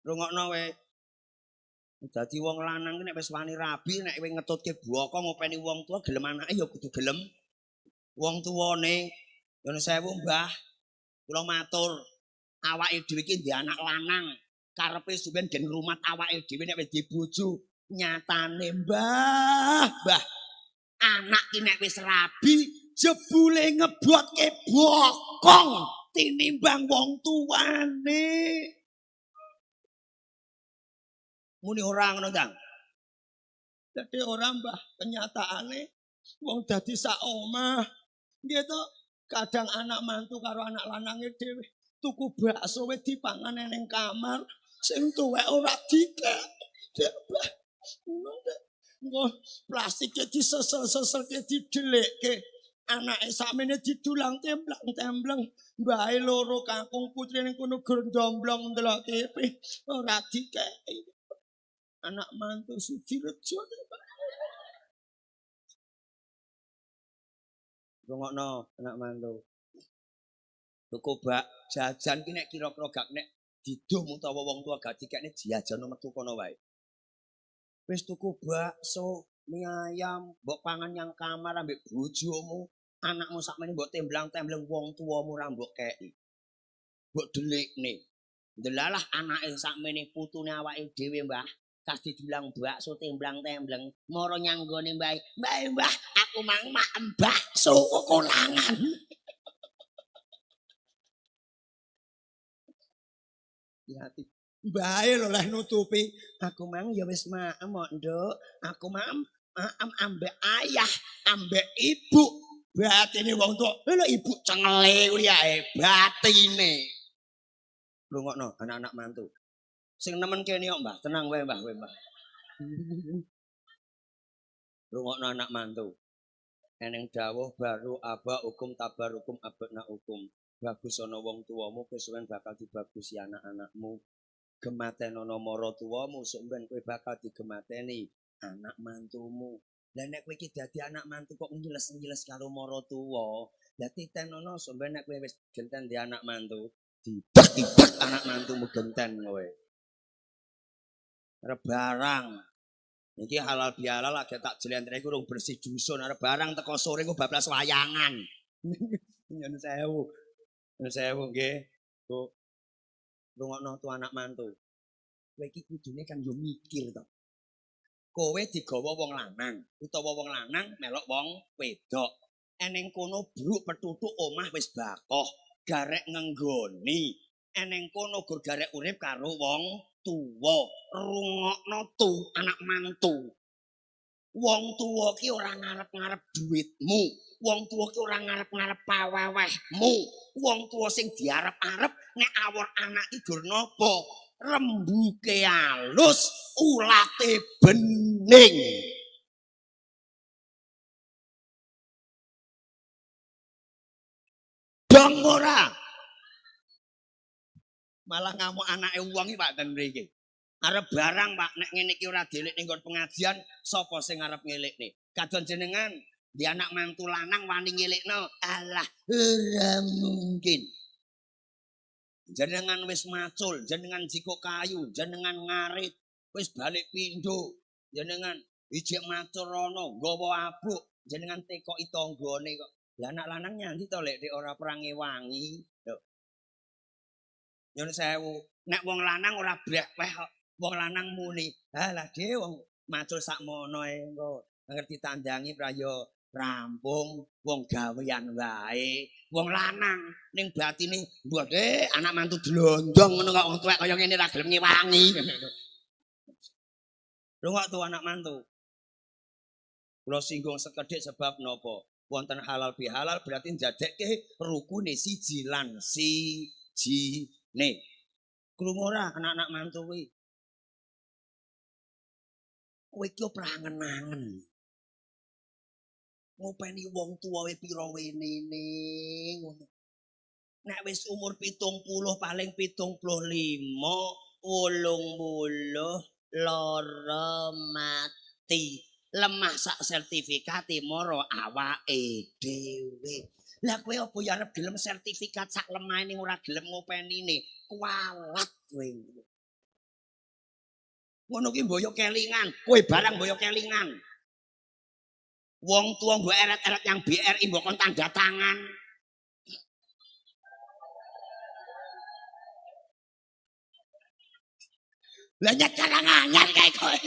Rungokno kowe. Dadi wong lanang ki nek wis wani rabi nek kowe ngetutke bokong ngopeni wong tua gelem anake ya kudu gelem wong tuwane. Ya sewu, Mbah. Kula matur, awake dhewe iki ndek anak lanang. Karepe sampeyan gen ngrumat awake dhewe nek wis di bojo. Nyatane, Mbah, anak ki nek wis rabi jebule ngebotke bokong tinimbang wong tuane. Muni ora ngono, Kang. Dadi ora, Mbah, kenyataane wong dadi sak omah. Nggih to, kadang anak mantu karo anak lanange dhewe tuku bakso wis dipangan ning kamar, sing tuwek ora dikek. Mbah, ngono Dek. Engko plastike disesel-seselke didelikke. Anake sakmene didulang temblang-tembleng. Mbahe loro kakung putri ning kono gondomblong ndelok TV ora dikeki. Anak mantu Sudirejo. Rungokno anak mantu. Tuku bak jajan ki nek kira-kira gak nek diduh utawa wong tua gak dikekne diajano metu kono wae. Wis tuku bakso, mie ayam, mbok pangan yang kamar ambek bojomu, anakmu sakmene mbok temblang-tembleng wong tuamu ora mbok keki. Mbok delikne. Ndelalah anake sakmene putune awake dhewe, Mbah. Kasih dibilang bakso temblang-tembleng, moro nyanggone Mbah, aku mang bakso kolangan. Hati. Mbahe lho leh nutupi. Aku mang ya wis maem kok, Nduk. Aku maem ambek ayah, ambek ibu. Batine wong tua. Lho ibu cengele kuwi ae batine. Rungokno anak-anak mantu. Sing nemen kene kok, Mbah. Tenang wae, Mbah, Mbah. Rungokno anak mantu. Eneng dawuh baru aba hukum tabar hukum abna hukum. Bagus ana wong tuamu kesuwen bakal dibagusi anak-anakmu. Gematenono maratuwamu sok ben kowe bakal digemateni anak mantumu. Lah nek kowe iki dadi anak mantu kok ngiles-ngiles karo maratuwa, lah titenono sok ben nek kowe wis genten di anak mantu, dibak-ibak anak mantumu genten kowe. Arep barang. Iki halal bihalal lagi tak jlentreh iku urung bersih dusun, arep barang teko sore ku bablas wayangan. Nyun sewu. Nyun sewu nggih. Bu. Rungokno tu anak mantu. Kowe iki kudune kan yo mikir to. Kowe digawa wong lanang, utawa wong lanang melok wong wedok. Eneng kono bruk petutuk omah wis bakoh, garek ngenggoni. Eneng kono gur garek urip karo wong tuwa. Rungokno tu anak mantu. Wong tuwa ki ora ngarep-ngarep duitmu. Wong tuwa ki ora ngarep-ngarep pawewehmu. Wong tuwa sing diarep-arep nek awor anak iki gur napa? Rembuke alus, ulate bening. Dong ora. Malah ngamuk anake wong iki Pak ten mriki. Arep barang Pak nek ngene iki ora dielik ning pengajian, sapa sing arep ngelikne? Kadon jenengan di anak mantu lanang wani ngelikno. Alah, ora mungkin. Jenengan wis macul, jenengan jikuk kayu, jenengan ngarit, wis balik pindho, jenengan ijek macul rono, nggawa abuk, jenengan tekoki tanggane kok. Lah anak lanang nyandi to lek ora perange wangi. Lho. Nyun sewu, nek wong lanang ora blek-blek kok. Wong lanang muni, "Halah dhewe wong macul sakmono ae engko ngerti tandangi prayo rampung wong gawean wae." Wong lanang ning batine, "Mbah anak mantu dlondong ngono kok wong tuwek kaya ngene ra gelem ngewangi." Rungok tuh anak mantu. Kula singgung sekedhik sebab napa? Wonten halal bihalal berarti njadekke rukune siji lan sijine. Krungu ora anak-anak mantu kuwi? Kowe iki ora angen-angen. Ngopeni wong tuwa we pira wenene ngono. Nek wis umur 70 paling 75, 80 loro mati. bukti lemah sak sertifikat moro awake dhewe. Lah kowe opo ya arep gelem sertifikat sak lemah ning ora gelem ngopenine. Kualat kowe. Ngono ki mboyo kelingan, kowe barang mboyo kelingan. Wong tua mbok eret-eret yang BRI mbok kon tanda tangan. Lah nyekarang anyar kae kowe.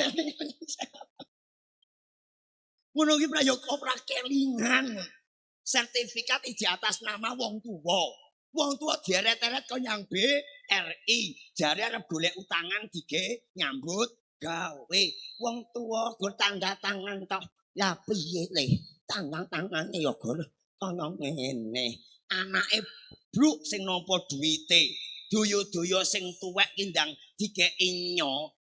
Ngono ki prayo ora kelingan. Sertifikat di atas nama wong tua. Wong tua dieret-eret kok nyang BRI. Jare arep golek utangan dige nyambut gawe. Wong tua gur tanda tangan tok. Lah piye le? Tangan-tangane ya gur kono ngene. Anake bruk sing nampa duwite. Doyo-doyo sing tuwek ki ndang dikeki nyo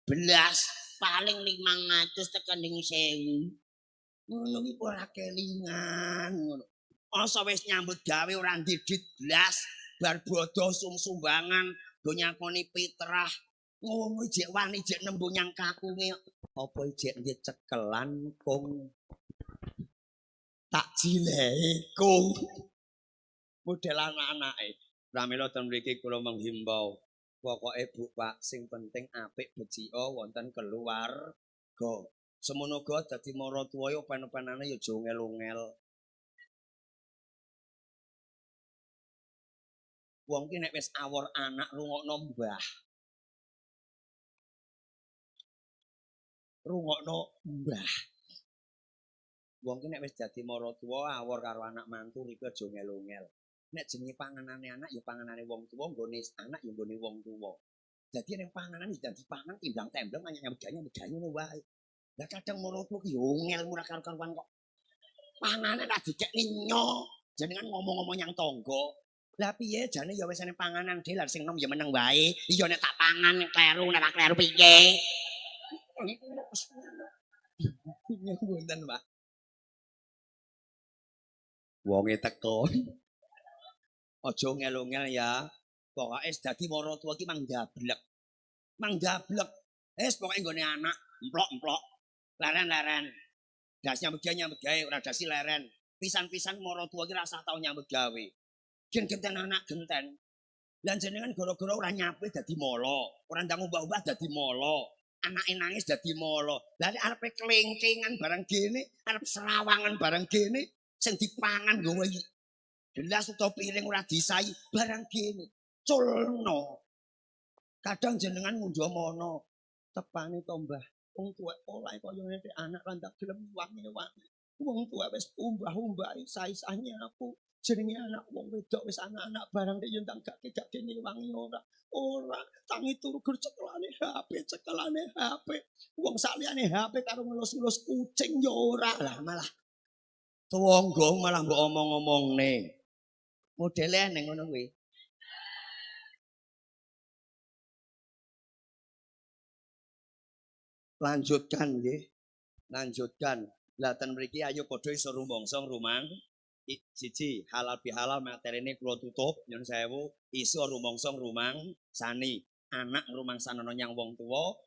belas paling 500 tekan 1000. Ngono ki ora kelingan ngono. Asa wis nyambut gawe ora ndidit blas, bar bodho sumbangan go nyakoni pitrah. Ngono jek wani jek nembu nyang kakunge. Apa jek ndek cekelan kung tak jilehe kung. Model anak-anake. Pramila ten mriki kula menghimbau, pokoke Bu Pak sing penting apik becia wonten keluarga. Semono uga dadi maratuwa yo pen-penane yo aja ngel-ngel. Wong ki nek wis awor anak rungokno mbah. Rungokno mbah. Wong ki nek wis dadi maratuwa awor karo anak mantu iku aja ngel-ngel. Nek jenenge panganane anak ya panganane wong tuwa, nggone anak ya nggone wong tuwa. Dadi nek panganan wis dadi pangan timbang-tembang anyar nyambut-nyambut wae. Lah kadang maratuwa ki yo ngel murah karo-karuan kok. Panganan ra dikekni nyo, jenengan ngomong-ngomong yang tangga. Lah piye jane ya wis ana panganan dhewe lah sing nom ya meneng wae. Iya nek tak pangan kleru nek ora kleru piye? Ngoten, Pak. Wonge teko. Aja ngel-ngel ya. Pokoke dadi maratuwa ki mang ndablek. Mang ndablek. Wis pokoke nggone anak emplok-emplok. Leren-leren. Das nyambut gawe ora dasi leren. Pisan-pisan maratuwa ki rasa tau nyambut gawe. Genten anak genten. Lan jenengan gara-gara ora nyape dadi molo, ora ndang umbah-umbah dadi molo. Anake nangis dadi molo. Lah nek arepe klengkengan barang gene, arep serawangan barang gene sing dipangan nggawa gelas utawa piring ora disai barang gene. Culno. Kadang jenengan ngundha mono tepane to Mbah. Wong tuwek pola kaya ngene anak lan tak gelem wangi-wangi. Wong tuwek wis umbah-umbahi sae-sae aku. Jenenge anak wong wedok wis anak-anak barang nek yo ndang gak kene wangi ora. Ora tangi turu gur cekelane HP. Wong saliyane HP karo ngelus-ngelus kucing yo ora. Lah malah tangga malah mbok omong-omongne. Modele neng ngono kuwi. Lanjutkan nggih. Lanjutkan. Lah ten mriki ayo padha iso rumbangsa rumang. Siji halal bihalal materine kula tutup nyun sewu iso rumangsa rumang sani. Anak rumangsana nyang wong tuwa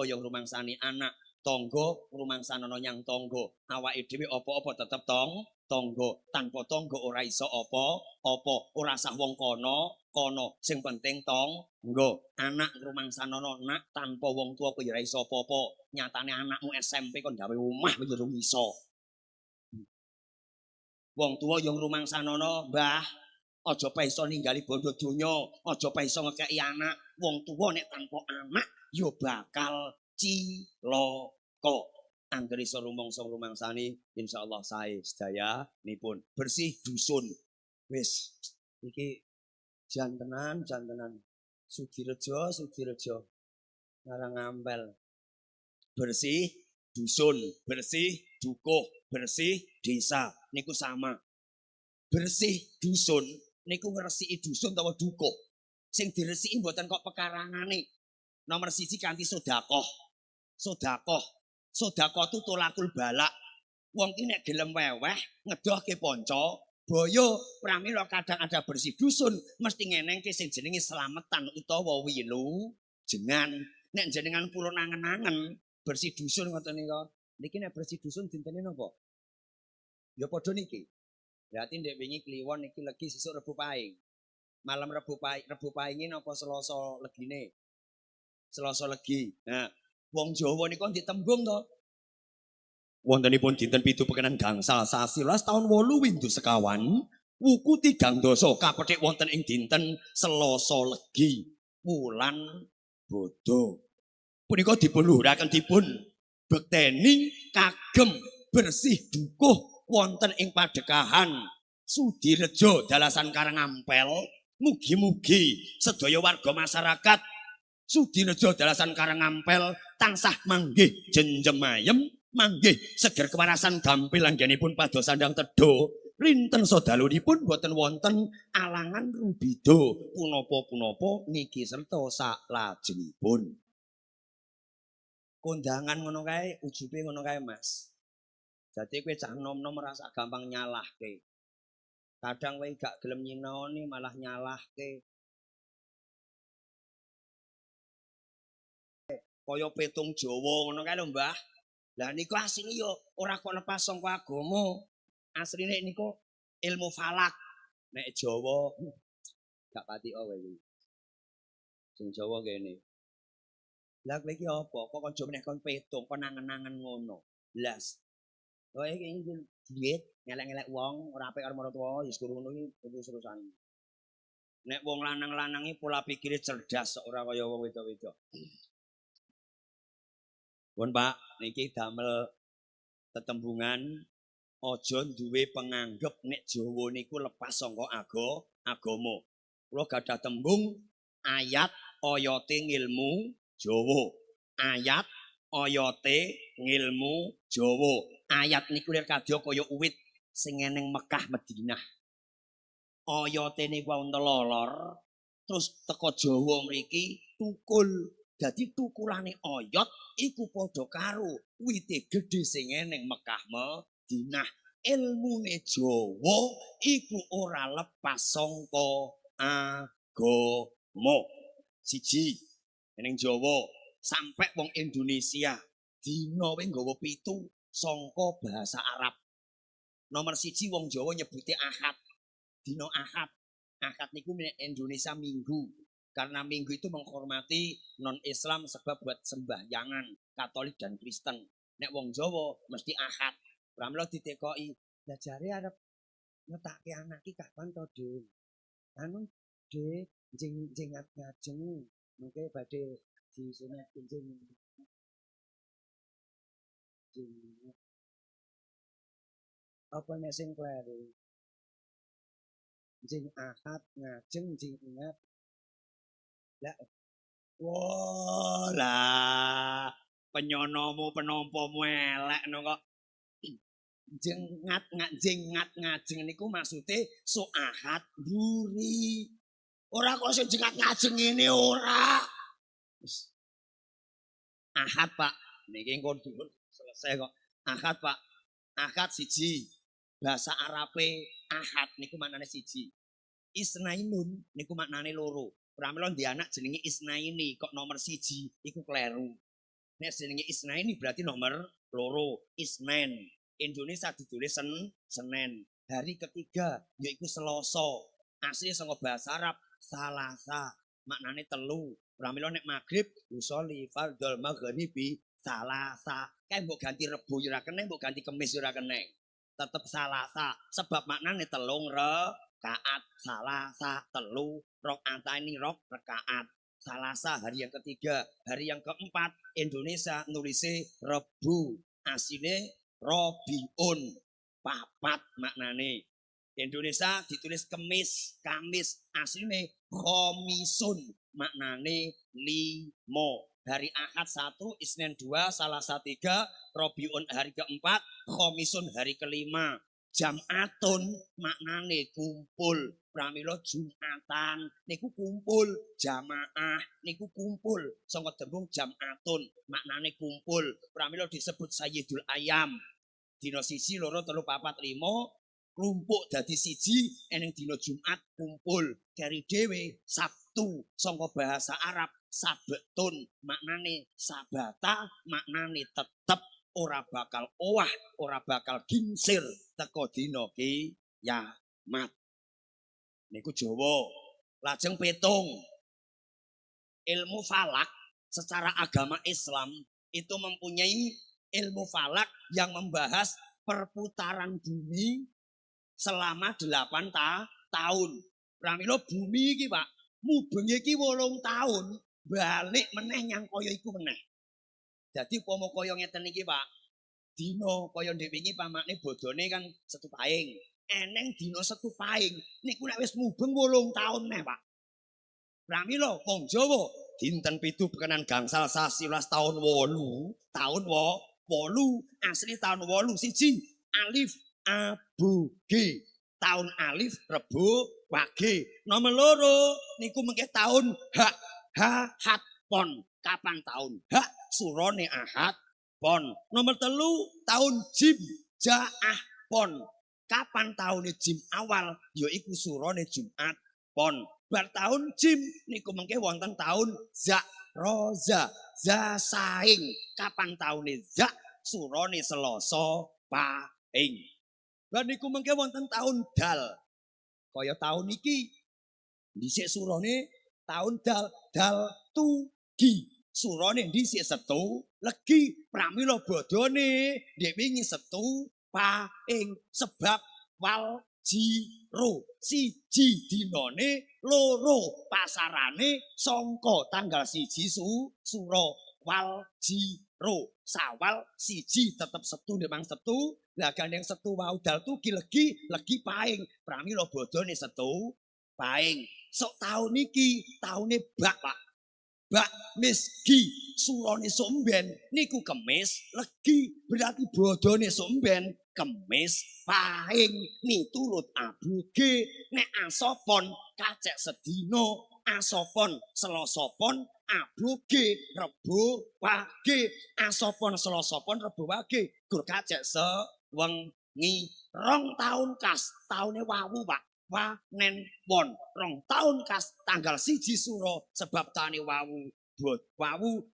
yang rumangsani anak. Tangga rumangsana nyang tangga. Awake dhewe apa-apa tetep tangga. Tanpa tangga ora iso apa-apa. Ora sah wong kono. Sing penting tangga. Anak rumangsana nak tanpa wong tuwa kowe ora iso apa-apa. Nyatane anakmu SMP kon gawe omah kowe durung iso. Wong tuwa yang rumangsana Mbah, aja paiso ninggali bondo donya, aja paiso ngekeki anak. Wong tuwa nek tanpa anak ya bakal cilaka. Angger iso rumangsani insyaallah sae sedayanipun. Bersih dusun. Wis iki jan tenan. Sugirejo. Ngarang ampel. Bersih dusun, bersih dukuh, bersih desa. Niku sama. Bersih dusun niku ngresiki dusun utawa dukuh. Sing diresiki mboten kok pekarangane. Nomor 1 kanthi sedekah. Sedekah tu tolakul balak. Wong ki nek gelem weweh ngedohke panca, boyo pramila kadang ada bersih dusun mesti ngenengke sing jenenge slametan utawa wilujengan. Nek jenengan purun angen-angen bersih dusun ngoten nika Niki nek bersih dusun dintene napa? Ya padha niki. Berarti ndek wingi kliwon iki legi sesuk Rebu Pahing. Malam Rebu Pahinge napa Selasa legine? Selasa legi. Nah, wong Jawa niku ditembung to. Wontenipun dinten 7 pekenan gangsal sasi 11 taun 8 Windu sekawan, wuku 3 dasa kapethik wonten ing dinten Selasa legi wulan Bodho. Punika dipun luhuraken dipun bekteni kagem bersih dukuh wonten ing padekahan Sudirejo dalasan Karangampel. Mugi-mugi sedaya warga masyarakat Sudirejo dalasan Karangampel tansah manggih jenjemayem, manggih seger kewarasan gampil anggenipun pados sandang tedo. Rinten sadalunipun boten wonten alangan rubida punapa-punapa niki serta salajengipun. Kondangan ngono kae, ujube ngono kae, Mas. Dadi kowe cah nom-nom ora sak gampang nyalahke. Kadang kowe gak gelem nyinaoni malah nyalahke. Kaya petung Jawa ngono kae lho, Mbah. Lah niku asline yo ora kok lepas saka agama. Asline niku ilmu falak. Nek Jawa gak pati kowe iki. Sing Jawa kene. Lah kowe iki apa? Kok aja meneh kon petung, kon nangen-nangen ngono. Blas. Kowe iki duit ngelek-ngelek wong ora apik karo maratuwa, ya guru ngono iki terus-terusan. Nek wong lanang-lanange pola pikire cerdas ora kaya wong wedok-wedok. Pun Pak, niki damel tetembungan aja duwe penganggep nek Jawa niku lepas saka agama. Kula gadah tembung ayat oyote ngilmu Jawa. Ayat oyote ngilmu Jawa. Ayat niku lir kadya kaya uwit sing eneng Mekah Madinah. Oyote niku wonten lolor terus teko Jawa mriki tukul. Dadi tukulane oyot iku padha karo wite gedhe sing eneng Mekah Madinah. Ilmune Jawa iku ora lepas saka agama. Siji ning Jawa sampai wong Indonesia dina wae nggawa 7 saka bahasa Arab. Nomor siji wong Jawa nyebuti Ahad. Dina Ahad. Ahad niku Indonesia Minggu. Karena Minggu itu menghormati non-Islam sebab buat sembahyangan Katolik dan Kristen. Nek wong Jawa mesti Ahad. Pramila ditekoki, lah jare arep ngetake anak iki kapan to, Dik? Anu, Dik, jeng ngajeng. Mengke badhe disunat jeng. Apa nek sing kleru? Jeng Ahad ngajeng jeng ingat. Lah wah lah penyonomu penompomu elek no kok jengat ngajeng niku maksude so Ahad buri. Ora kok sing jengat ngajeng ngene ora. Ahad Pak, niki engko selesai kok. Ahad Pak. Ahad siji. Bahasa Arabe Ahad niku maknane siji. Isnainun niku maknane loro. Pramila ndi anak jenenge Isnaini kok nomor siji iku kleru. Nek jenenge Isnaini berarti nomor loro. Isnen. Indonesia ditulis Senin. Hari ketiga yaiku Selasa. Asli saka bahasa Arab Salasa. Maknane telu. Pramila nek magrib usolli fardhol maghribi Salasa. Kae mbok ganti Rebo ya ora keneng, mbok ganti Kamis ya ora keneng. Tetep Salasa sebab maknane telung rakaat. Salasa telu rakaatani rakaat. Salasa hari yang ketiga, hari yang keempat Indonesia nulise Rebu, asine Robiun, papat maknane. Indonesia ditulis Kamis, asline Khomisun, maknane 5. Hari Ahad 1, Isnin 2, Salasa 3, Robiun hari keempat, Khomisun hari kelima. Jam'atun maknane kumpul. Pramila Jumatan niku kumpul, jamaah niku kumpul. Saka tembung jam'atun maknane kumpul. Pramila disebut Sayyidul Ayam. Dina siji, loro, telu, papat, 5 klumpuk dadi siji eneng dina Jumat kumpul. Keri dhewe Sabtu saka bahasa Arab sabetun maknane sabata maknane tetep ora bakal owah, ora bakal gingsir teko dina kiamat. Niku Jawa. Lajeng pitung. Ilmu falak secara agama Islam itu mempunyai ilmu falak yang membahas perputaran bumi selama 8 tahun. Pramila bumi iki, Pak, mubeng iki 8 tahun, balik meneh nyang kaya iku meneh. Dadi upama kaya ngeten iki, Pak, dina kaya ndek wingi pamakne bodone kan setu paing. Eneng dina setu paing, niku nek wis mubeng 8 tahun neh, Pak. Pramila wong Jawa dinten 7 pekenan gangsal sasi 11 tahun 8, tahun 8, asli tahun 8 siji alif abu g. Tahun alif Rebo Wage. Nomor loro niku mengke tahun hat pon. Kapan tahun hak surone ahad pon. Nomor telu tahun jim jaah pon. Kapan tahun jim awal yaiku surone Jumat pon. Bar tahun jim niku mengke wonten tahun roza saing. Kapan tahun surone Selasa paing. Bar niku mengke wonten tahun dal. Kaya tahun iki dhisik surane tahun dal tugi. Surane dhisik Setu Legi. Pramila bodhone ndek wingi Setu paing sebab wal jiro siji dinane loro pasarane sangka tanggal 1 Suro wal jiro sawal siji tetep Setu ndemang Setu. Lah gandeng Setu wau dal tugi legi paing. Pramila bodhone Setu paing. Sok taun iki taune bak, Pak. Bak misgi surone somben niku kemis legi berarti bodhone somben kemis paing miturut abuge. Nek asopon kacek sedino, asopon Selasa pon, abuge Rebo Wage. Asopon Selasa pon Rebo Wage gur kacek sewengi. 2 tahun kas taune wawu, Pak. Wanen pon 2 tahun kas tanggal 1 Suro sebab tani wawu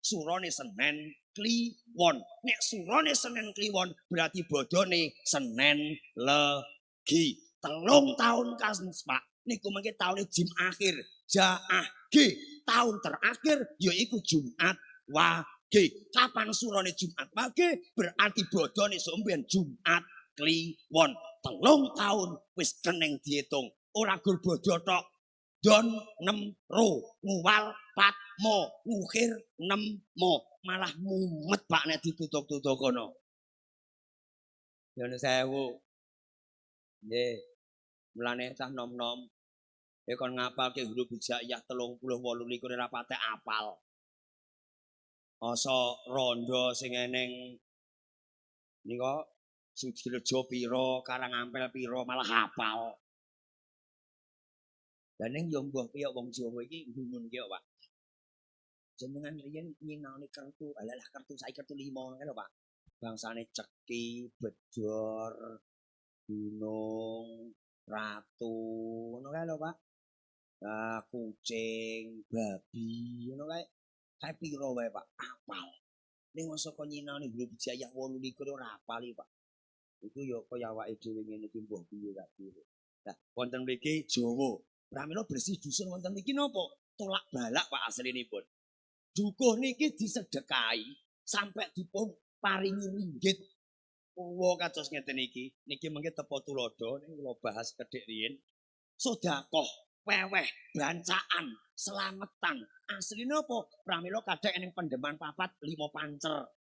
surone Senen Kliwon. Nek surone Senen Kliwon berarti bodhone Senen Legi. 3 tahun kas, Pak. Niku mengke taune jim akhir jaah ge. Tahun terakhir yaiku Jumat Wage. Kapan surone Jumat Wage berarti bodhone somben Jumat Kliwon. 3 tahun wis keneng diitung. Ora gur bodho tok. Don 6 ro nguwal 4 mo ngukhir 6 mo malah mumet, Pak, nek ditutuk-tutuk kono. Yen sewu. Nggih. Mulane cah nom-nom kon ngapalke huruf hijaiyah 38 likur ora patek apal. Asa rondo sing eneng nika Sudirejo pira, Karangampel pira malah hafal. Lah ning yo mbah kaya wong Jawa iki ngumun ki, Pak. Jenengan riyen nyinaoni kertu, alah kertu saiki kertu 5 ngono lho, Pak. Bangsane ceki, bedor, gunung, ratu, ngono kae lho, Pak. Nah, kucing, babi, ngono kae. Kae pira wae, Pak? Apal. Ning masa kok nyinaoni huruf hijaiyah 28 ora apal iki, Pak. Itu ya kaya awake dhewe ngene iki mbah piye kabeh. Lah wonten mriki Jawa. Pramila bersih dusun wonten mriki napa? Tolak balak, Pak, aslinipun. Dukuh niki disedekahi sampai dipun paringi ringgit. Uwa kados ngeten iki. Niki mengke tepo tulodo ning kula bahas kedhik riyin. Sedekah, weweh, bancaan, slametan. Asline apa? Pramila kadhek ning pendeman papat 5 pancer.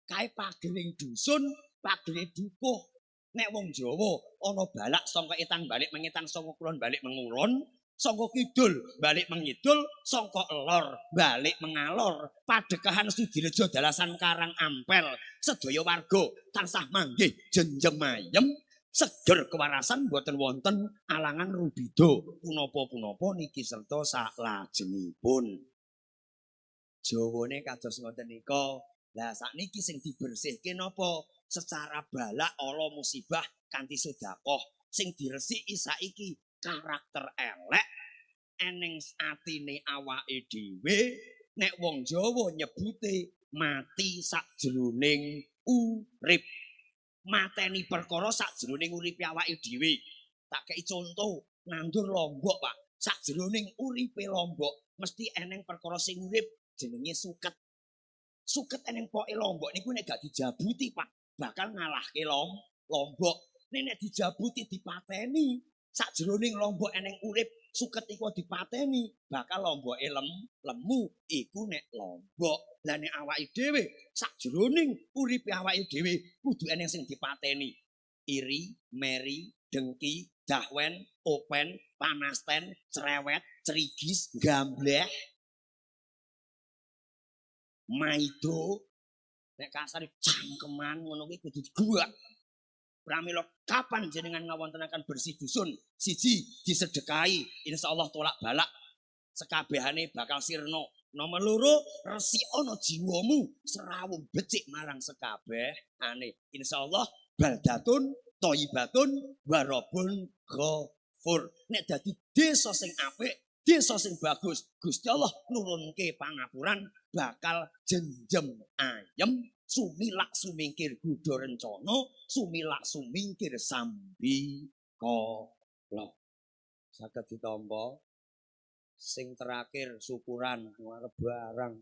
Kae pageling dusun, pageling dukuh. Nek wong Jawa ana balak sangka etang balik mengitang, sangka kulon balik mengulon, sangka kidul balik mengidul, sangka elor balik mengalor. Padekahan Sudirejo dalasan Karang Ampel, sedaya warga tansah manggih jenjeng mayem. Seger kewarasan boten wonten alangan rubido. Punapa-punapa niki serta saklajengipun. Jawane kados ngoten nika. Lah sakniki sing dibersihke napa? Secara balak ala musibah kanthi sedekah. Sing diresiki saiki karakter elek eneng atine awake dhewe. Nek wong Jawa nyebute mati sakjroning urip. Mateni perkara sakjroning uripe awake dhewe. Tak kei contoh, nandur lombok, Pak. Sakjroning uripe lombok mesti eneng perkara sing urip jenenge suket. Suket eneng poke lombok niku nek gak dijabuti, Pak, bakal ngalahke lombok. Nek dijabuti dipateni, sakjroning lombok eneng urip, suket iku dipateni, bakal lomboke lemu iku nek lombok. Lah nek awake dhewe sakjroning uripe awake dhewe kudu eneng sing dipateni. Iri, meri, dengki, dahwen, open, panasten, cerewet, cerigis, gambleh, maido, nek kasar cangkeman ngono kuwi kudu diguak. Pramila kapan jenengan ngawontenaken bersih dusun, siji disedekahi, insyaallah tolak balak sekabehane bakal sirna. Nomor loro, resikono jiwamu serawung becik marang sekabehane. Insyaallah baldatun thayyibatun warabun ghafur. Nek dadi desa sing apik, desa sing bagus, Gusti Allah nurunke pangapuran bakal jenjem ayem, sumilak sumingkir gudha rencana, sumilak sumingkir sambi kala. Saged ditampa. Sing terakhir syukuran ngarep barang.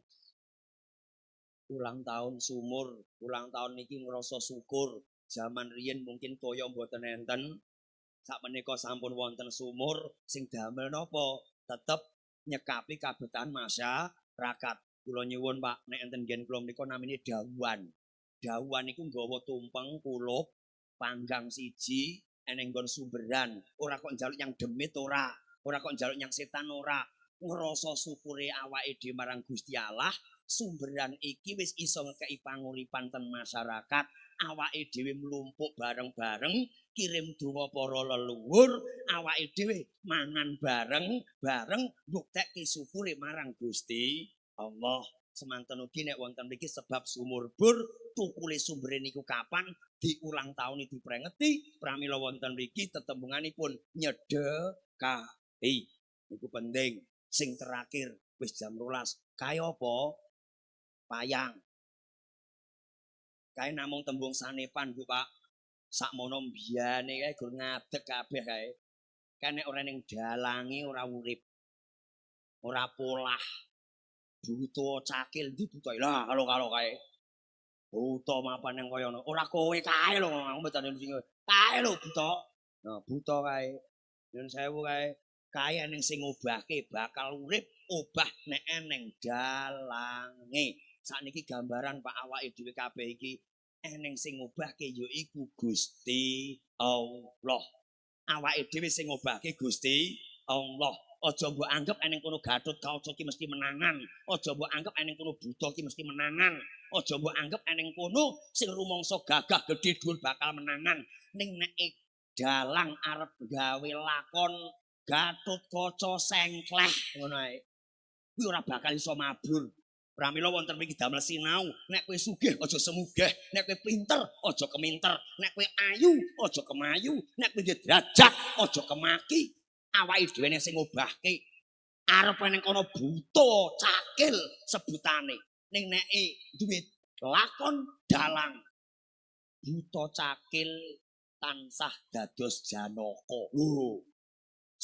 Ulang tahun sumur, ulang tahun niki ngrasa syukur. Zaman riyin mungkin toya mboten enten. Sakmenika sampun wonten sumur sing damel napa? Tetep nyekapi kabutuhan masyarakat. Kula nyuwun Pak, nek enten ngen kula menika namine dawuhan. Dawuhan niku nggawa tumpeng kulup panggang siji eneng nggon sumberan. Ora kok njaluk yang demit ora kok njaluk yang setan ora. Ngrasa syukure awake dhewe marang Gusti Allah, sumberan iki wis iso ngekeki panguripan ten masyarakat. Awake dhewe mlumpuk bareng-bareng, kirim donga para leluhur, awake dhewe mangan bareng-bareng mbuktekke syukure marang Gusti Allah. Semanten ugi nek wonten mriki sebab sumur bor, tukule sumbere niku kapan diulang tahun diprengeti, pramila wonten mriki tetembunganipun nyedekahi. Niku penting. Sing terakhir wis jam 12. Kae apa? Payang. Kae namung tembung sanepan, Bu, Pak. Sakmono mbiyane kae gur ngadeg kabeh kae. Kae nek ora ning dalange ora urip. Ora polah. Buta cakil ndi buta. Lah kalau kae. Buta mapan yang kaya ngono. Ora kowe kae lho aku mbetane sing kae lho buta. Nah, buta kae. Nyun sewu kae. Kae eneng sing ngobahke bakal urip, obah nek eneng dalange. Sakniki gambaran Pak awake dhewe kabeh iki eneng sing ngobahke yaiku Gusti Allah. Awake dhewe sing ngobahke Gusti Allah. Aja mbok anggap eneng kono Gatut Kaca ki mesti menangan. Aja mbok anggap eneng kono Buta ki mesti menangan. Aja mbok anggap eneng kono sing rumangsa gagah gedhe dhuwur bakal menangan. Ning nek dalang arep gawe lakon Gatut Kaca sengkleh ngono ae. Kuwi ora bakal iso mabur. Pramila wonten mriki damel sinau, nek kowe sugih aja semugih, nek kowe pinter aja keminter, nek kowe ayu aja kemayu, nek kowe derajat aja kemaki. Awake dhewe sing ngobahke. Arep ning kono buta cakil sebutane. Ning nek duwe lakon dalang buta cakil tansah dados janaka. Lho.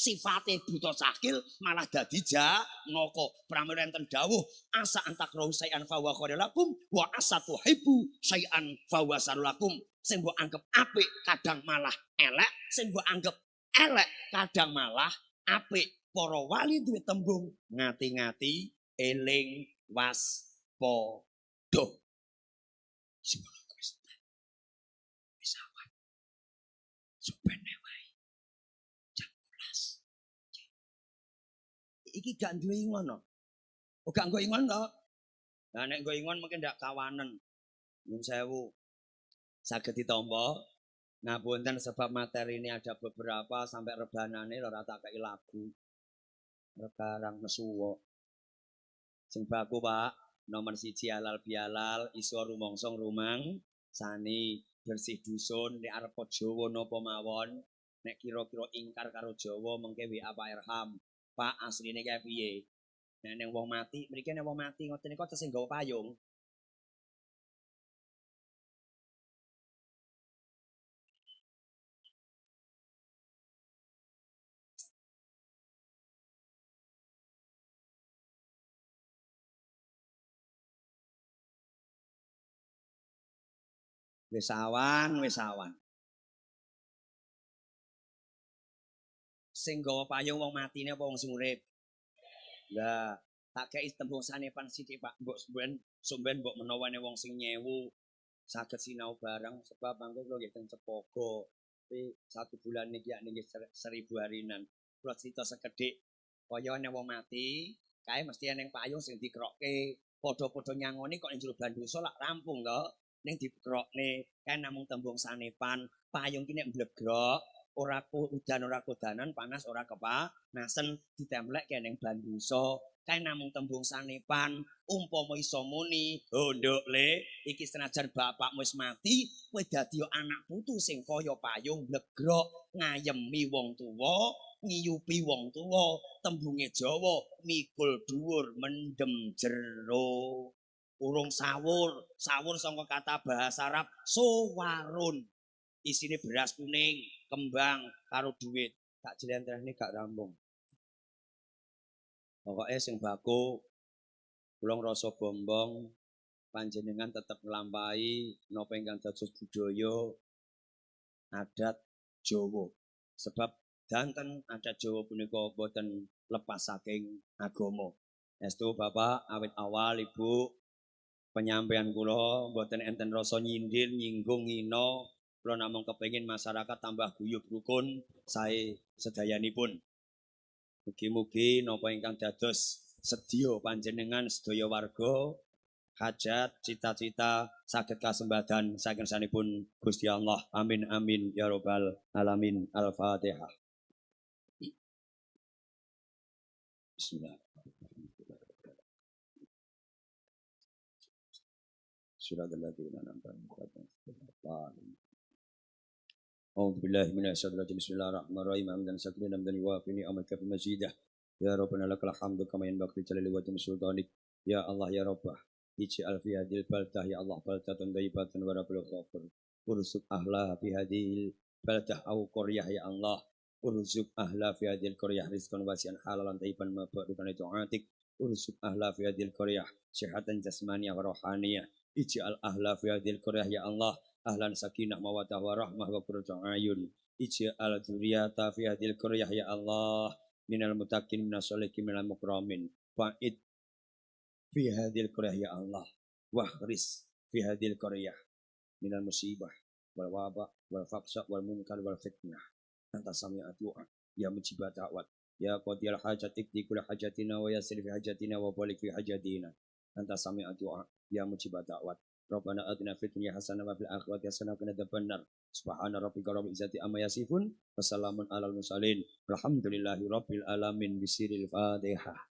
Sifate buta cakil malah dadi janaka. Pramila enten dawuh asa antakrau sayan fa wa khairalakum wa asa tuhibbu sayan fa wa sarulakum. Sing mbok anggap apik kadang malah elek, sing mbok anggap elek kadang malah apik. Para wali duwe tembung ngati-ngati, eling, waspada. Semono wis awan. Supene wae. Jam 12. Iki gak duwe ngono. Oh gak nggo ingon to. Lah nek nggo ingon mungkin ndak kawanen. Nyun sewu. Saged ditampa. Ngapunten sebab materi ini ada beberapa sampai rebanane ora tak kei lagu. Rekarang mesuwo. Sing baku Pak, nomor 1 halal bihalal, iso rumangsa rumang sani bersih dusun nek arep Jawa napa mawon. Nek kira-kira ingkar karo Jawa mengke WA Pak Irham. Pak asline kae piye? Nek ning wong mati, mriki nek wong mati ngoten niku tesih nggawa payung. Wis awan, wis awan. Sing gawa payung wong matine apa wong sing urip? Lah, tak kei tembung sanepan sithik Pak, mbok sumben mbok menawani wong sing nyewu saged sinau bareng sebab mangko kula nggih teng Cepogo. Tapi 1 bulan niki yakni nggih 1000 harinan. Kula crita sekedhik kaya nek wong mati, kae mesti eneng payung sing dikrokke. Padha-padha nyangoni kok ning jero bandosa lak rampung to. Ning dikrokne kae namung tembung sanepan, payung ki nek mblegrok ora udan ora kodanan, panas ora kepanasen ditemplek ning bandosa. Kae namung tembung sanepan, umpama iso muni, "Oh, Nduk Le, iki senajan bapakmu wis mati, kowe dadi anak putu sing kaya payung blegrok, ngayemi wong tuwa, ngiyupi wong tuwa, tembunge Jawa, mikul dhuwur mendem jero." Urung sawur, sawur saka kata bahasa Arab sowarun. Isine beras kuning, kembang karo duit. Tak jlentrehne gak rampung. Pokoke sing baku kula ngrasa bombong panjenengan tetep nglampahi napa ingkang dados budaya adat Jawa. Sebab danten adat Jawa punika boten lepas saking agama. Estu Bapak, awit awal Ibu, penyampaian kula boten enten rasa nyindir, nyinggung, ngina. Kula namung kepengin masyarakat tambah guyub rukun sae sedayanipun. Mugi-mugi napa ingkang dados sedya panjenengan sedaya warga hajat cita-cita saged kasembadan saking sanipun Gusti Allah. Amin amin ya rabbal alamin. Al-Fatihah. Bismillah. Suratul ladzina an'amta alaihim. A'udzu billahi minasyaitonir rajim. Bismillahirrahmanirrahim. Hamdan syakran hamdan yuwafi ni'amaka bi mazidah. Ya Rabbana lakal hamdu kama yanbaghi li jalali wajhi sultanik. Ya Allah ya Rabbah. Ij'al fi hadhil baldah ya Allah baldatan thayyibatan wa rabbul ghafur. Urzuq ahla fi hadhil baldah au qaryah ya Allah. Urzuq ahla fi hadhil qaryah rizqan wasi'an halalan thayyiban mabrukan ta'atik. Urzuq ahla fi hadhil qaryah sihatan jasmaniyah wa rohaniyah. Ij'al ahla fi hadhil qaryah ya Allah ahlan sakinah mawaddah warahmah wa qurratu ayun. Ij'al dzurriyyata fi hadhil qaryah ya Allah minal muttaqin minas sholihin minal mukramin. Fa'id fi hadhil qaryah ya Allah wahris fi hadhil qaryah minal musibah wal waba wal faqsa wal munkar wal fitnah. Anta sami'at du'a ya mujibat da'wat ya qadiyal hajat ikdi kul hajatina wa yassir fi hajatina wa balik fi hajatina. Anta sami'at du'a ya mujibat da'wat. Rabbana atina fid dunya hasanah wa fil akhirati hasanah wa qina adzabannar. Subhana rabbika rabbil izzati amma yasifun wa salamun alal mursalin. Alhamdulillahi rabbil alamin. Bismillahil Fatihah.